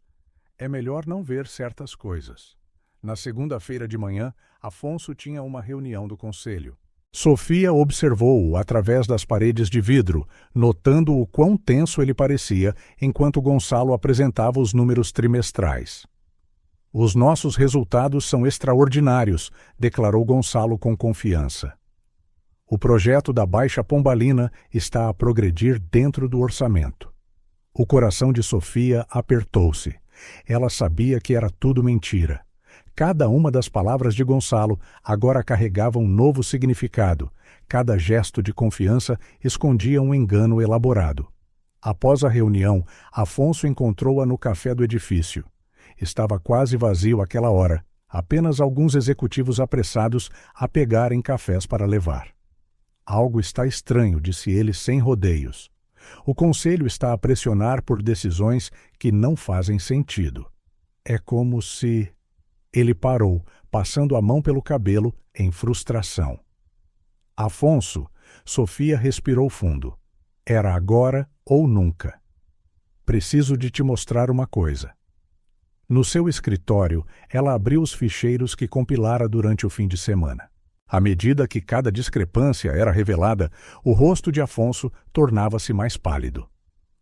É melhor não ver certas coisas. Na segunda-feira de manhã, Afonso tinha uma reunião do conselho. Sofia observou-o através das paredes de vidro, notando o quão tenso ele parecia enquanto Gonçalo apresentava os números trimestrais. Os nossos resultados são extraordinários, declarou Gonçalo com confiança. O projeto da Baixa Pombalina está a progredir dentro do orçamento. O coração de Sofia apertou-se. Ela sabia que era tudo mentira. Cada uma das palavras de Gonçalo agora carregava um novo significado. Cada gesto de confiança escondia um engano elaborado. Após a reunião, Afonso encontrou-a no café do edifício. Estava quase vazio àquela hora, apenas alguns executivos apressados a pegarem cafés para levar. Algo está estranho, disse ele sem rodeios. O conselho está a pressionar por decisões que não fazem sentido. É como se... Ele parou, passando a mão pelo cabelo, em frustração. Afonso, Sofia respirou fundo. Era agora ou nunca. Preciso de te mostrar uma coisa. No seu escritório, ela abriu os ficheiros que compilara durante o fim de semana. À medida que cada discrepância era revelada, o rosto de Afonso tornava-se mais pálido.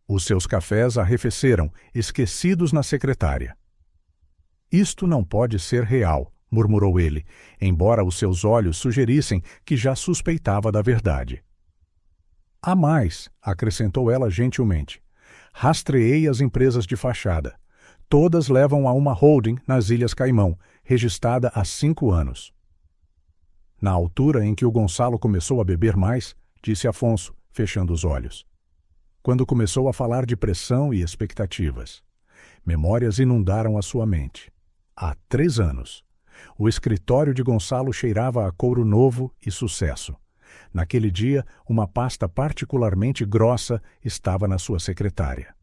Os seus cafés arrefeceram, esquecidos na secretária. Isto não pode ser real, murmurou ele, embora os seus olhos sugerissem que já suspeitava da verdade. Há mais, acrescentou ela gentilmente. Rastreei as empresas de fachada. Todas levam a uma holding nas Ilhas Caimão, registrada há 5 anos. Na altura em que o Gonçalo começou a beber mais, disse Afonso, fechando os olhos. Quando começou a falar de pressão e expectativas. Memórias inundaram a sua mente. Há 3 anos. O escritório de Gonçalo cheirava a couro novo e sucesso. Naquele dia, uma pasta particularmente grossa estava na sua secretária.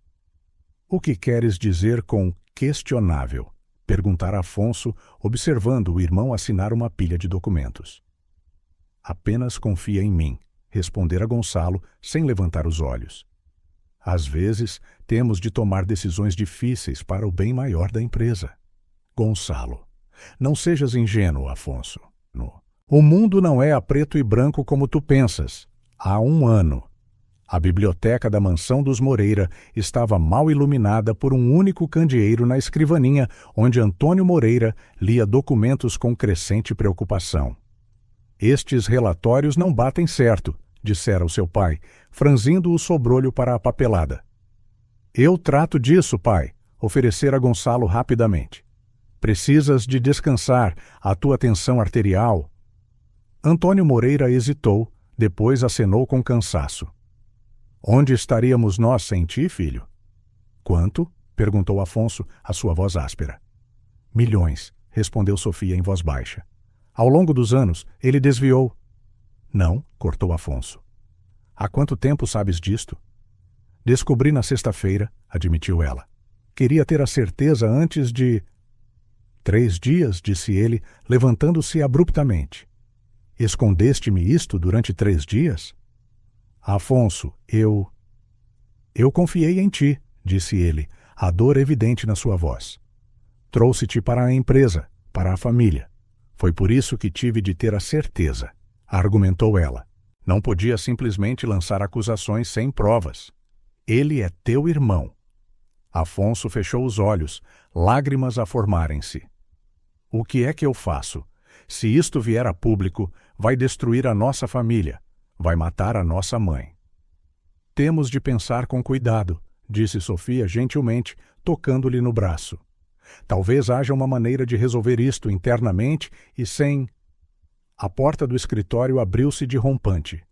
O que queres dizer com questionável? Perguntara Afonso, observando o irmão assinar uma pilha de documentos. Apenas confia em mim, respondera Gonçalo, sem levantar os olhos. Às vezes, temos de tomar decisões difíceis para o bem maior da empresa. Gonçalo, não sejas ingênuo, Afonso. O mundo não é a preto e branco como tu pensas. Há 1 ano. A biblioteca da mansão dos Moreira estava mal iluminada por um único candeeiro na escrivaninha, onde Antônio Moreira lia documentos com crescente preocupação. Estes relatórios não batem certo, dissera o seu pai, franzindo o sobrolho para a papelada. Eu trato disso, pai, oferecera Gonçalo rapidamente. Precisas de descansar, a tua tensão arterial. Antônio Moreira hesitou, depois acenou com cansaço. Onde estaríamos nós sem ti, filho? Quanto? Perguntou Afonso, a sua voz áspera. Milhões, respondeu Sofia em voz baixa. Ao longo dos anos, ele desviou. Não, cortou Afonso. Há quanto tempo sabes disto? Descobri na sexta-feira, admitiu ela. Queria ter a certeza antes de... 3 dias, disse ele, levantando-se abruptamente. Escondeste-me isto durante 3 dias? Afonso, eu confiei em ti, disse ele, a dor evidente na sua voz. Trouxe-te para a empresa, para a família. Foi por isso que tive de ter a certeza, argumentou ela. Não podia simplesmente lançar acusações sem provas. Ele é teu irmão. Afonso fechou os olhos, lágrimas a formarem-se. O que é que eu faço? Se isto vier a público, vai destruir a nossa família. Vai matar a nossa mãe. Temos de pensar com cuidado, disse Sofia gentilmente, tocando-lhe no braço. Talvez haja uma maneira de resolver isto internamente e sem... A porta do escritório abriu-se de rompante.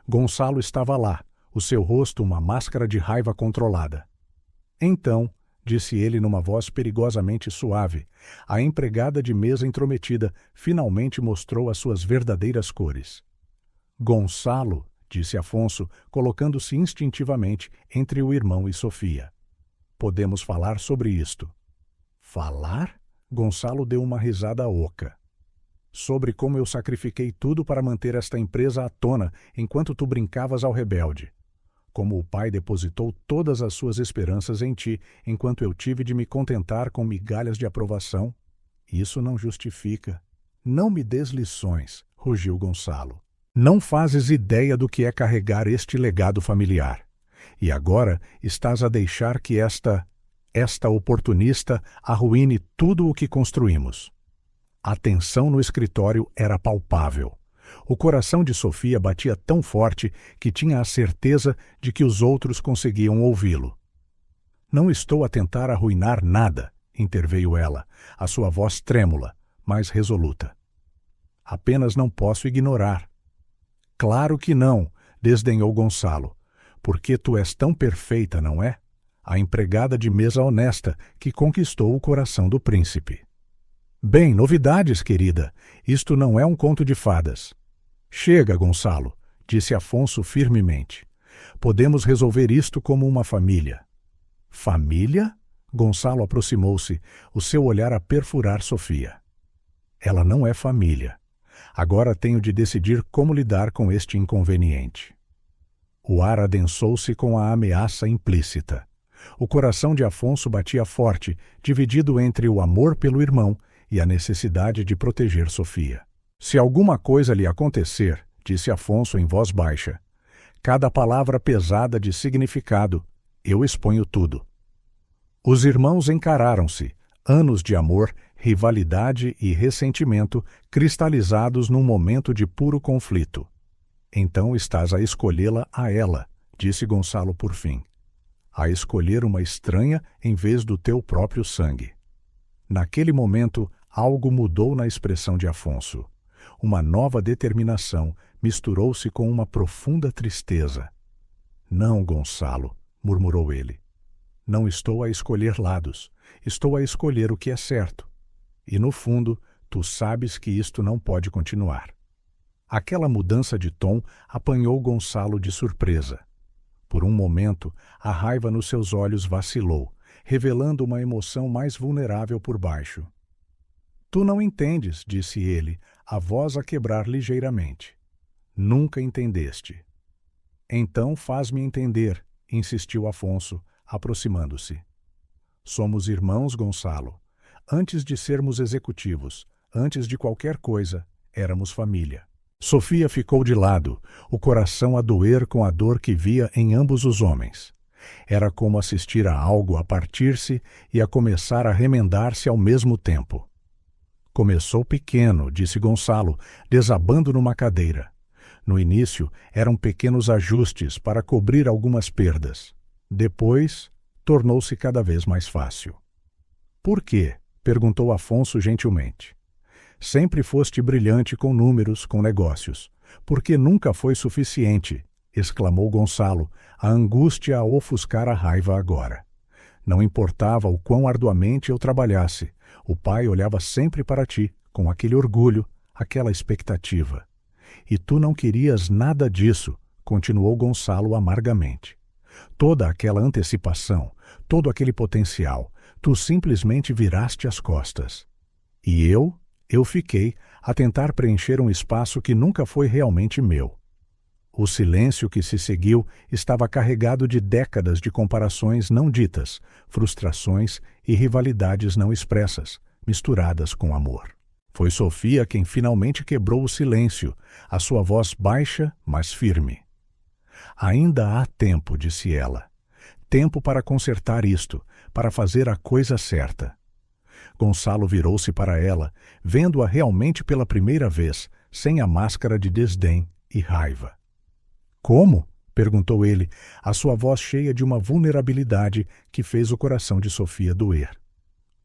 Gonçalo estava lá, o seu rosto uma máscara de raiva controlada. Então, disse ele numa voz perigosamente suave, a empregada de mesa intrometida finalmente mostrou as suas verdadeiras cores. Gonçalo, disse Afonso, colocando-se instintivamente entre o irmão e Sofia. Podemos falar sobre isto. Falar? Gonçalo deu uma risada oca. Sobre como eu sacrifiquei tudo para manter esta empresa à tona enquanto tu brincavas ao rebelde. Como o pai depositou todas as suas esperanças em ti, enquanto eu tive de me contentar com migalhas de aprovação. Isso não justifica. Não me des lições, rugiu Gonçalo. Não fazes ideia do que é carregar este legado familiar. E agora estás a deixar que esta oportunista arruíne tudo o que construímos. A tensão no escritório era palpável. O coração de Sofia batia tão forte que tinha a certeza de que os outros conseguiam ouvi-lo. Não estou a tentar arruinar nada, interveio ela, a sua voz trêmula, mas resoluta. Apenas não posso ignorar. Claro que não, desdenhou Gonçalo, porque tu és tão perfeita, não é? A empregada de mesa honesta que conquistou o coração do príncipe. Bem, novidades, querida. Isto não é um conto de fadas. Chega, Gonçalo, disse Afonso firmemente. Podemos resolver isto como uma família. Família? Gonçalo aproximou-se, o seu olhar a perfurar Sofia. Ela não é família. Agora tenho de decidir como lidar com este inconveniente. O ar adensou-se com a ameaça implícita. O coração de Afonso batia forte, dividido entre o amor pelo irmão e a necessidade de proteger Sofia. Se alguma coisa lhe acontecer, disse Afonso em voz baixa, cada palavra pesada de significado, eu exponho tudo. Os irmãos encararam-se, anos de amor, rivalidade e ressentimento cristalizados num momento de puro conflito. Então estás a escolhê-la a ela, disse Gonçalo por fim. A escolher uma estranha em vez do teu próprio sangue. Naquele momento, algo mudou na expressão de Afonso. Uma nova determinação misturou-se com uma profunda tristeza. Não, Gonçalo, murmurou ele. Não estou a escolher lados. Estou a escolher o que é certo. E, no fundo, tu sabes que isto não pode continuar. Aquela mudança de tom apanhou Gonçalo de surpresa. Por um momento, a raiva nos seus olhos vacilou, revelando uma emoção mais vulnerável por baixo. Tu não entendes, disse ele, a voz a quebrar ligeiramente. Nunca entendeste. Então faz-me entender, insistiu Afonso, aproximando-se. Somos irmãos, Gonçalo. Antes de sermos executivos, antes de qualquer coisa, éramos família. Sofia ficou de lado, o coração a doer com a dor que via em ambos os homens. Era como assistir a algo a partir-se e a começar a remendar-se ao mesmo tempo. Começou pequeno, disse Gonçalo, desabando numa cadeira. No início, eram pequenos ajustes para cobrir algumas perdas. Depois, tornou-se cada vez mais fácil. Por quê? Perguntou Afonso gentilmente. Sempre foste brilhante com números, com negócios. Por que nunca foi suficiente? Exclamou Gonçalo, a angústia a ofuscar a raiva agora. Não importava o quão arduamente eu trabalhasse, o pai olhava sempre para ti, com aquele orgulho, aquela expectativa. E tu não querias nada disso, continuou Gonçalo amargamente. Toda aquela antecipação, todo aquele potencial, tu simplesmente viraste as costas. E eu fiquei a tentar preencher um espaço que nunca foi realmente meu. O silêncio que se seguiu estava carregado de décadas de comparações não ditas, frustrações e rivalidades não expressas, misturadas com amor. Foi Sofia quem finalmente quebrou o silêncio, a sua voz baixa, mas firme. Ainda há tempo, disse ela. Tempo para consertar isto, para fazer a coisa certa. Gonçalo virou-se para ela, vendo-a realmente pela primeira vez, sem a máscara de desdém e raiva. Como? Perguntou ele, a sua voz cheia de uma vulnerabilidade que fez o coração de Sofia doer.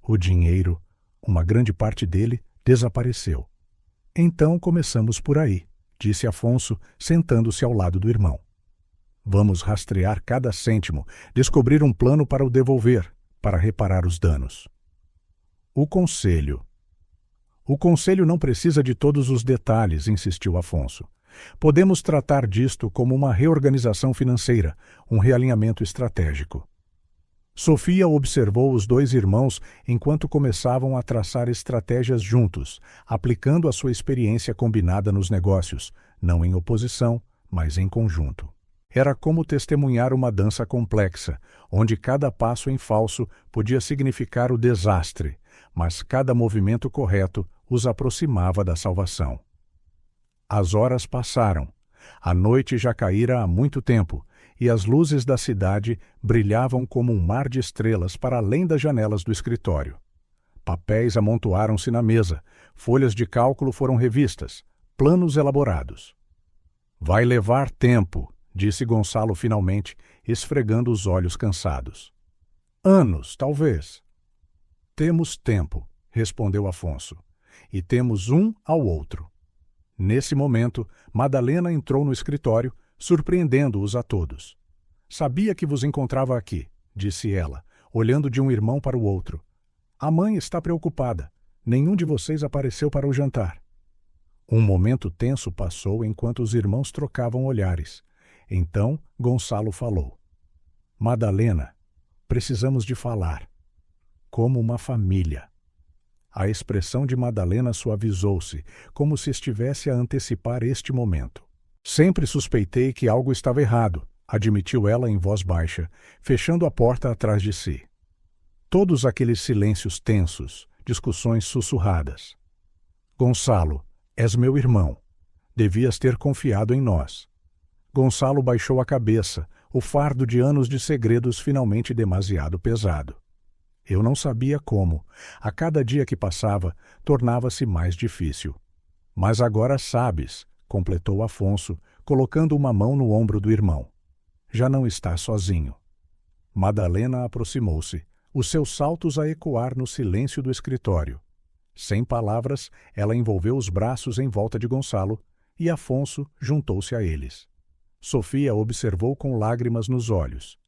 O dinheiro, uma grande parte dele, desapareceu. Então começamos por aí, disse Afonso, sentando-se ao lado do irmão. Vamos rastrear cada cêntimo, descobrir um plano para o devolver, para reparar os danos. O conselho. O conselho não precisa de todos os detalhes, insistiu Afonso. Podemos tratar disto como uma reorganização financeira, um realinhamento estratégico. Sofia observou os dois irmãos enquanto começavam a traçar estratégias juntos, aplicando a sua experiência combinada nos negócios, não em oposição, mas em conjunto. Era como testemunhar uma dança complexa, onde cada passo em falso podia significar o desastre, mas cada movimento correto os aproximava da salvação. As horas passaram. A noite já caíra há muito tempo, e as luzes da cidade brilhavam como um mar de estrelas para além das janelas do escritório. Papéis amontoaram-se na mesa, folhas de cálculo foram revistas, planos elaborados. Vai levar tempo, disse Gonçalo finalmente, esfregando os olhos cansados. Anos, talvez. Temos tempo, respondeu Afonso, e temos um ao outro. Nesse momento, Madalena entrou no escritório, surpreendendo-os a todos. Sabia que vos encontrava aqui, disse ela, olhando de um irmão para o outro. A mãe está preocupada. Nenhum de vocês apareceu para o jantar. Um momento tenso passou enquanto os irmãos trocavam olhares. Então, Gonçalo falou. Madalena, precisamos de falar. Como uma família. A expressão de Madalena suavizou-se, como se estivesse a antecipar este momento. Sempre suspeitei que algo estava errado, admitiu ela em voz baixa, fechando a porta atrás de si. Todos aqueles silêncios tensos, discussões sussurradas. Gonçalo, és meu irmão. Devias ter confiado em nós. Gonçalo baixou a cabeça, o fardo de anos de segredos finalmente demasiado pesado. Eu não sabia como. A cada dia que passava, tornava-se mais difícil. Mas agora sabes, completou Afonso, colocando uma mão no ombro do irmão. Já não está sozinho. Madalena aproximou-se, os seus saltos a ecoar no silêncio do escritório. Sem palavras, ela envolveu os braços em volta de Gonçalo e Afonso juntou-se a eles. Sofia observou com lágrimas nos olhos.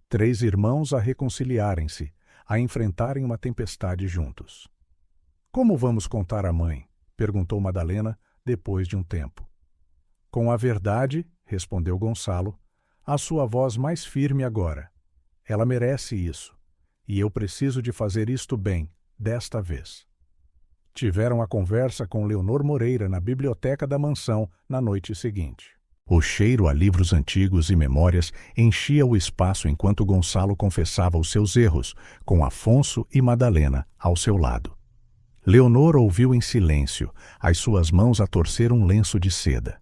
3 irmãos a reconciliarem-se, a enfrentarem uma tempestade juntos. Como vamos contar à mãe? Perguntou Madalena, depois de um tempo. Com a verdade, respondeu Gonçalo, a sua voz mais firme agora. Ela merece isso, e eu preciso de fazer isto bem, desta vez. Tiveram a conversa com Leonor Moreira na biblioteca da mansão na noite seguinte. O cheiro a livros antigos e memórias enchia o espaço enquanto Gonçalo confessava os seus erros, com Afonso e Madalena ao seu lado. Leonor ouviu em silêncio, as suas mãos a torcer um lenço de seda.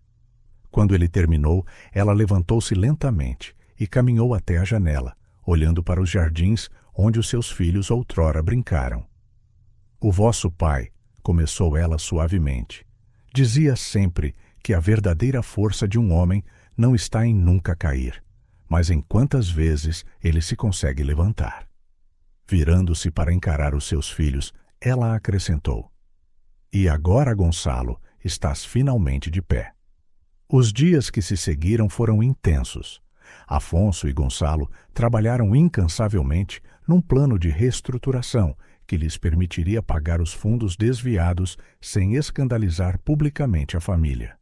Quando ele terminou, ela levantou-se lentamente e caminhou até a janela, olhando para os jardins onde os seus filhos outrora brincaram. O vosso pai, começou ela suavemente, dizia sempre que a verdadeira força de um homem não está em nunca cair, mas em quantas vezes ele se consegue levantar. Virando-se para encarar os seus filhos, ela acrescentou: E agora, Gonçalo, estás finalmente de pé. Os dias que se seguiram foram intensos. Afonso e Gonçalo trabalharam incansavelmente num plano de reestruturação que lhes permitiria pagar os fundos desviados sem escandalizar publicamente a família.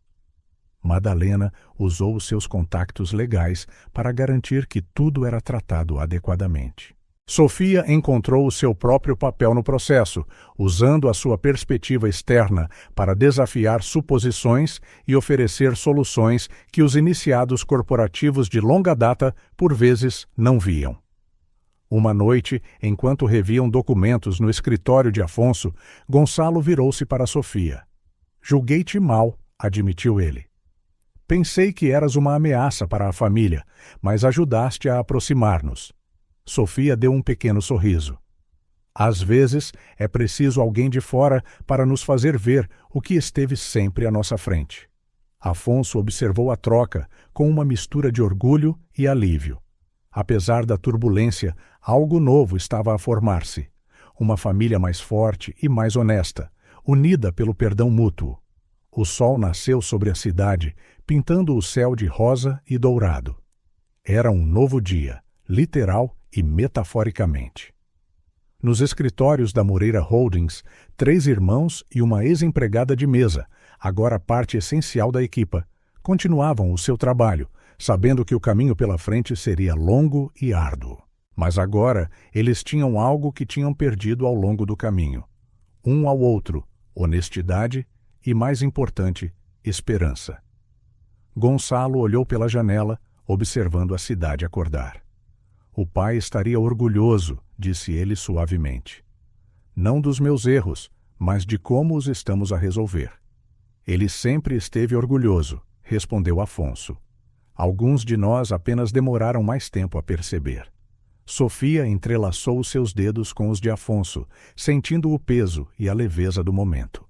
Madalena usou os seus contactos legais para garantir que tudo era tratado adequadamente. Sofia encontrou o seu próprio papel no processo, usando a sua perspectiva externa para desafiar suposições e oferecer soluções que os iniciados corporativos de longa data, por vezes, não viam. Uma noite, enquanto reviam documentos no escritório de Afonso, Gonçalo virou-se para Sofia. Julguei-te mal, admitiu ele. Pensei que eras uma ameaça para a família, mas ajudaste a aproximar-nos. Sofia deu um pequeno sorriso. Às vezes, é preciso alguém de fora para nos fazer ver o que esteve sempre à nossa frente. Afonso observou a troca com uma mistura de orgulho e alívio. Apesar da turbulência, algo novo estava a formar-se. Uma família mais forte e mais honesta, unida pelo perdão mútuo. O sol nasceu sobre a cidade, pintando o céu de rosa e dourado. Era um novo dia, literal e metaforicamente. Nos escritórios da Moreira Holdings, 3 irmãos e uma ex-empregada de mesa, agora parte essencial da equipa, continuavam o seu trabalho, sabendo que o caminho pela frente seria longo e árduo. Mas agora eles tinham algo que tinham perdido ao longo do caminho. Um ao outro, honestidade e, mais importante, esperança. Gonçalo olhou pela janela, observando a cidade acordar. O pai estaria orgulhoso, disse ele suavemente. Não dos meus erros, mas de como os estamos a resolver. Ele sempre esteve orgulhoso, respondeu Afonso. Alguns de nós apenas demoraram mais tempo a perceber. Sofia entrelaçou os seus dedos com os de Afonso, sentindo o peso e a leveza do momento.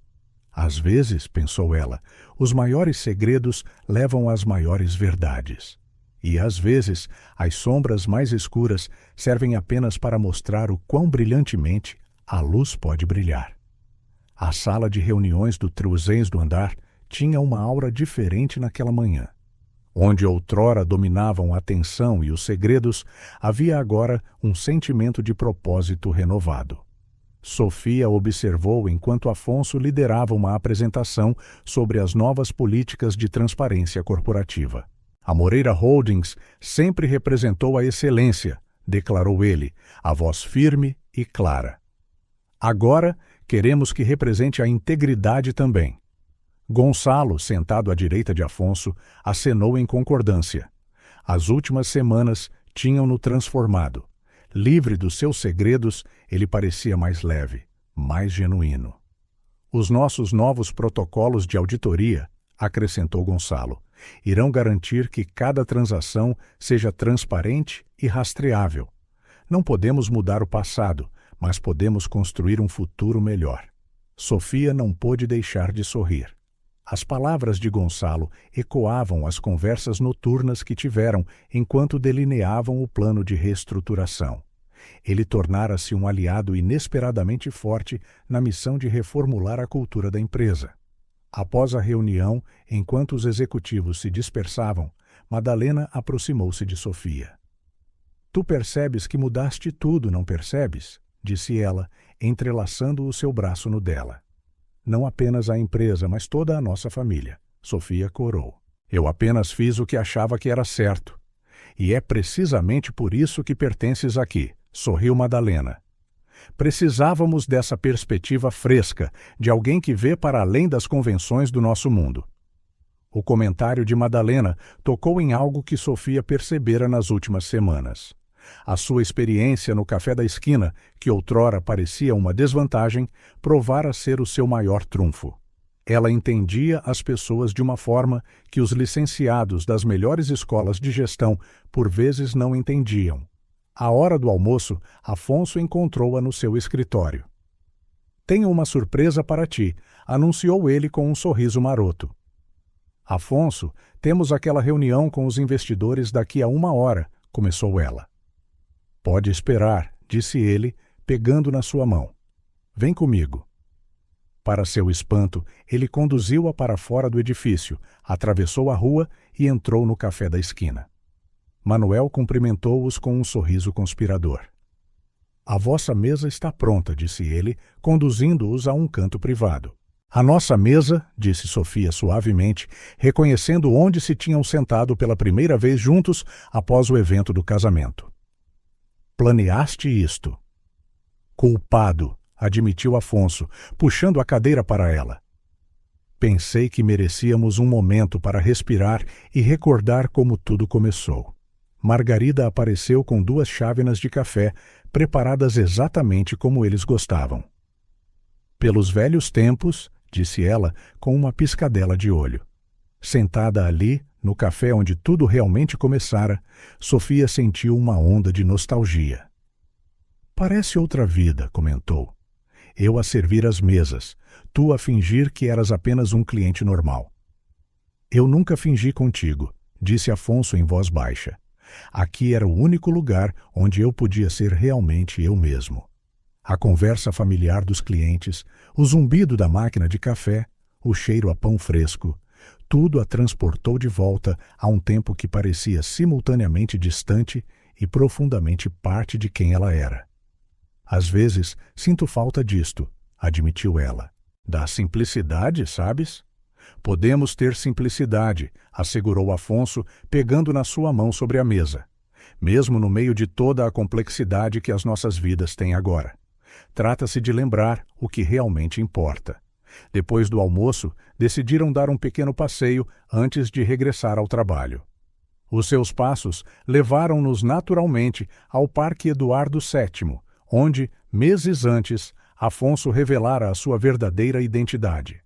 Às vezes, pensou ela, os maiores segredos levam às maiores verdades. E, às vezes, as sombras mais escuras servem apenas para mostrar o quão brilhantemente a luz pode brilhar. A sala de reuniões do Truzens do Andar tinha uma aura diferente naquela manhã. Onde outrora dominavam a tensão e os segredos, havia agora um sentimento de propósito renovado. Sofia observou enquanto Afonso liderava uma apresentação sobre as novas políticas de transparência corporativa. A Moreira Holdings sempre representou a excelência, declarou ele, a voz firme e clara. Agora, queremos que represente a integridade também. Gonçalo, sentado à direita de Afonso, acenou em concordância. As últimas semanas tinham-no transformado. Livre dos seus segredos, ele parecia mais leve, mais genuíno. Os nossos novos protocolos de auditoria, acrescentou Gonçalo, irão garantir que cada transação seja transparente e rastreável. Não podemos mudar o passado, mas podemos construir um futuro melhor. Sofia não pôde deixar de sorrir. As palavras de Gonçalo ecoavam as conversas noturnas que tiveram enquanto delineavam o plano de reestruturação. Ele tornara-se um aliado inesperadamente forte na missão de reformular a cultura da empresa. Após a reunião, enquanto os executivos se dispersavam, Madalena aproximou-se de Sofia. Tu percebes que mudaste tudo, não percebes? Disse ela, entrelaçando o seu braço no dela. Não apenas a empresa, mas toda a nossa família. Sofia corou. Eu apenas fiz o que achava que era certo. E é precisamente por isso que pertences aqui, sorriu Madalena. Precisávamos dessa perspectiva fresca, de alguém que vê para além das convenções do nosso mundo. O comentário de Madalena tocou em algo que Sofia percebera nas últimas semanas. A sua experiência no café da esquina, que outrora parecia uma desvantagem, provara ser o seu maior trunfo. Ela entendia as pessoas de uma forma que os licenciados das melhores escolas de gestão por vezes não entendiam. À hora do almoço, Afonso encontrou-a no seu escritório. "Tenho uma surpresa para ti", anunciou ele com um sorriso maroto. "Afonso, temos aquela reunião com os investidores daqui a 1 hora", começou ela. "Pode esperar", disse ele, pegando na sua mão. "Vem comigo." Para seu espanto, ele conduziu-a para fora do edifício, atravessou a rua e entrou no café da esquina. Manuel cumprimentou-os com um sorriso conspirador. "A vossa mesa está pronta", disse ele, conduzindo-os a um canto privado. "A nossa mesa", disse Sofia suavemente, reconhecendo onde se tinham sentado pela primeira vez juntos após o evento do casamento. "Planeaste isto." "Culpado", admitiu Afonso, puxando a cadeira para ela. "Pensei que merecíamos um momento para respirar e recordar como tudo começou." Margarida apareceu com 2 chávenas de café, preparadas exatamente como eles gostavam. "Pelos velhos tempos", disse ela com uma piscadela de olho. Sentada ali, no café onde tudo realmente começara, Sofia sentiu uma onda de nostalgia. "Parece outra vida", comentou. "Eu a servir as mesas, tu a fingir que eras apenas um cliente normal." "Eu nunca fingi contigo", disse Afonso em voz baixa. "Aqui era o único lugar onde eu podia ser realmente eu mesmo." A conversa familiar dos clientes, o zumbido da máquina de café, o cheiro a pão fresco, tudo a transportou de volta a um tempo que parecia simultaneamente distante e profundamente parte de quem ela era. "Às vezes sinto falta disto", admitiu ela. "Da simplicidade, sabes?" "Podemos ter simplicidade", assegurou Afonso, pegando na sua mão sobre a mesa, mesmo no meio de toda a complexidade que as nossas vidas têm agora. Trata-se de lembrar o que realmente importa. Depois do almoço, decidiram dar um pequeno passeio antes de regressar ao trabalho. Os seus passos levaram-nos naturalmente ao Parque Eduardo VII, onde, meses antes, Afonso revelara a sua verdadeira identidade.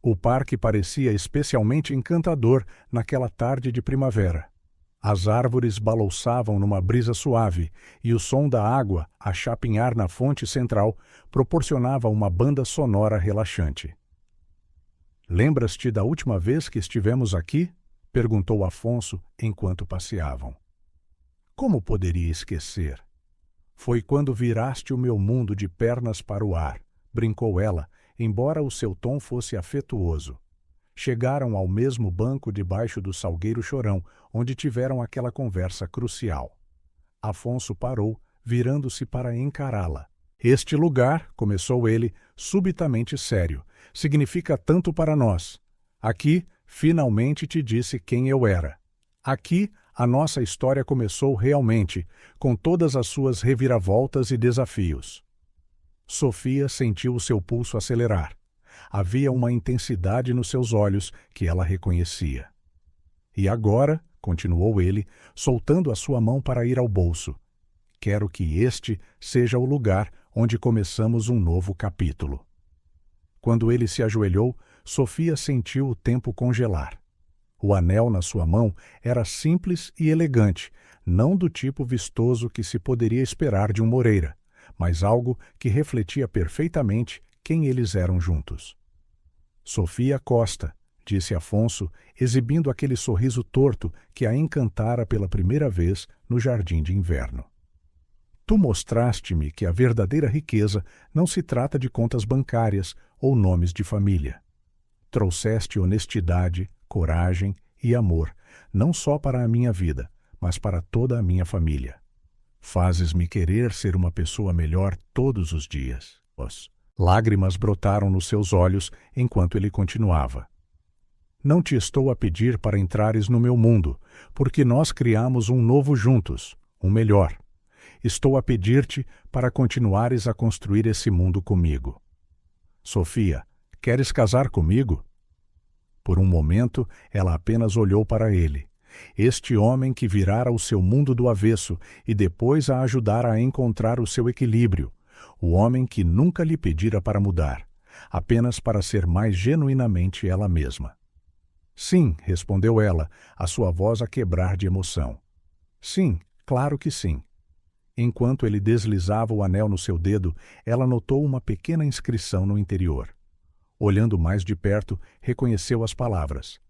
O parque parecia especialmente encantador naquela tarde de primavera. As árvores balouçavam numa brisa suave e o som da água a chapinhar na fonte central proporcionava uma banda sonora relaxante. "Lembras-te da última vez que estivemos aqui?" perguntou Afonso enquanto passeavam. "Como poderia esquecer? Foi quando viraste o meu mundo de pernas para o ar", brincou ela, embora o seu tom fosse afetuoso. Chegaram ao mesmo banco debaixo do Salgueiro Chorão, onde tiveram aquela conversa crucial. Afonso parou, virando-se para encará-la. "Este lugar", começou ele, subitamente sério, "significa tanto para nós. Aqui, finalmente te disse quem eu era. Aqui, a nossa história começou realmente, com todas as suas reviravoltas e desafios." Sofia sentiu o seu pulso acelerar. Havia uma intensidade nos seus olhos que ela reconhecia. "E agora", continuou ele, soltando a sua mão para ir ao bolso, "quero que este seja o lugar onde começamos um novo capítulo." Quando ele se ajoelhou, Sofia sentiu o tempo congelar. O anel na sua mão era simples e elegante, não do tipo vistoso que se poderia esperar de um Moreira, mas algo que refletia perfeitamente quem eles eram juntos. "Sofia Costa", disse Afonso, exibindo aquele sorriso torto que a encantara pela primeira vez no jardim de inverno. "Tu mostraste-me que a verdadeira riqueza não se trata de contas bancárias ou nomes de família. Trouxeste honestidade, coragem e amor, não só para a minha vida, mas para toda a minha família. Fazes-me querer ser uma pessoa melhor todos os dias." Lágrimas brotaram nos seus olhos enquanto ele continuava. Não te estou a pedir para entrares no meu mundo, porque nós criamos um novo juntos, um melhor. Estou a pedir-te para continuares a construir esse mundo comigo. Sofia, queres casar comigo? Por um momento, ela apenas olhou para ele. Este homem que virara o seu mundo do avesso e depois a ajudara a encontrar o seu equilíbrio. O homem que nunca lhe pedira para mudar, apenas para ser mais genuinamente ela mesma. Sim, respondeu ela, a sua voz a quebrar de emoção. Sim, claro que sim. Enquanto ele deslizava o anel no seu dedo, ela notou uma pequena inscrição no interior. Olhando mais de perto, reconheceu as palavras.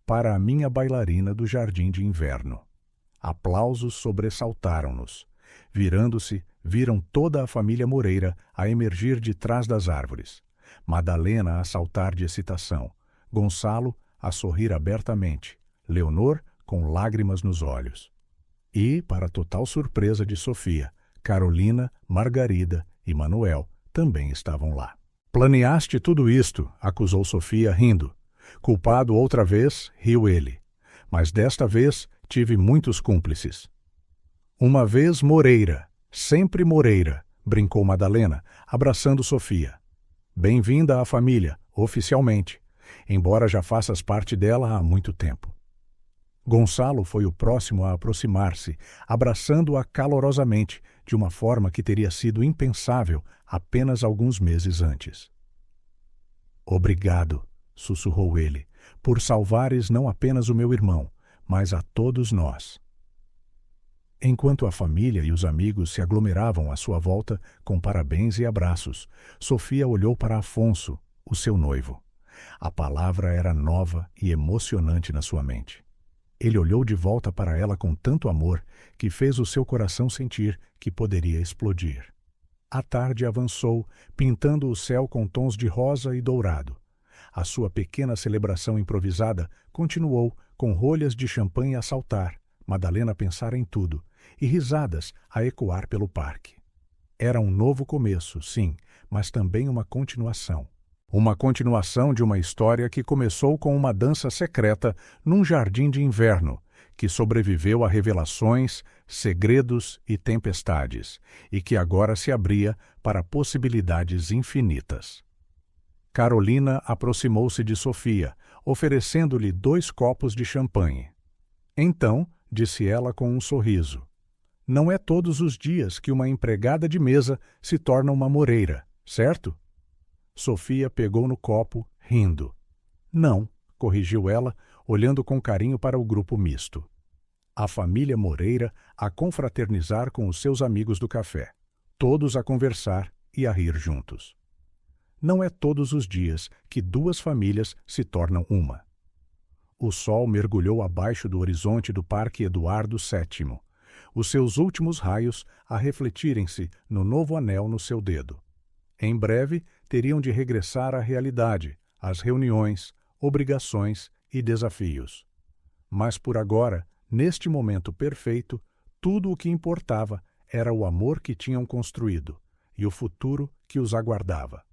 Para a minha bailarina do jardim de inverno. Aplausos sobressaltaram-nos. Virando-se, viram toda a família Moreira a emergir de trás das árvores. Madalena a saltar de excitação. Gonçalo a sorrir abertamente. Leonor com lágrimas nos olhos. E, para total surpresa de Sofia, Carolina, Margarida e Manuel também estavam lá. Planeaste tudo isto, acusou Sofia, rindo. Culpado outra vez, riu ele. Mas desta vez tive muitos cúmplices. Uma vez Moreira, sempre Moreira, brincou Madalena, abraçando Sofia. Bem-vinda à família, oficialmente, embora já faças parte dela há muito tempo. Gonçalo foi o próximo a aproximar-se, abraçando-a calorosamente, de uma forma que teria sido impensável apenas alguns meses antes. Obrigado, sussurrou ele, por salvares não apenas o meu irmão, mas a todos nós. Enquanto a família e os amigos se aglomeravam à sua volta com parabéns e abraços, Sofia olhou para Afonso, o seu noivo. A palavra era nova e emocionante na sua mente. Ele olhou de volta para ela com tanto amor que fez o seu coração sentir que poderia explodir. A tarde avançou, pintando o céu com tons de rosa e dourado. A sua pequena celebração improvisada continuou, com rolhas de champanhe a saltar, Madalena a pensar em tudo, e risadas a ecoar pelo parque. Era um novo começo, sim, mas também uma continuação. Uma continuação de uma história que começou com uma dança secreta num jardim de inverno, que sobreviveu a revelações, segredos e tempestades, e que agora se abria para possibilidades infinitas. Carolina aproximou-se de Sofia, oferecendo-lhe 2 copos de champanhe. Então, disse ela com um sorriso, não é todos os dias que uma empregada de mesa se torna uma Moreira, certo? Sofia pegou no copo, rindo. Não, corrigiu ela, olhando com carinho para o grupo misto. A família Moreira a confraternizar com os seus amigos do café, todos a conversar e a rir juntos. Não é todos os dias que 2 famílias se tornam uma. O sol mergulhou abaixo do horizonte do Parque Eduardo VII, os seus últimos raios a refletirem-se no novo anel no seu dedo. Em breve, teriam de regressar à realidade, às reuniões, obrigações e desafios. Mas por agora, neste momento perfeito, tudo o que importava era o amor que tinham construído e o futuro que os aguardava.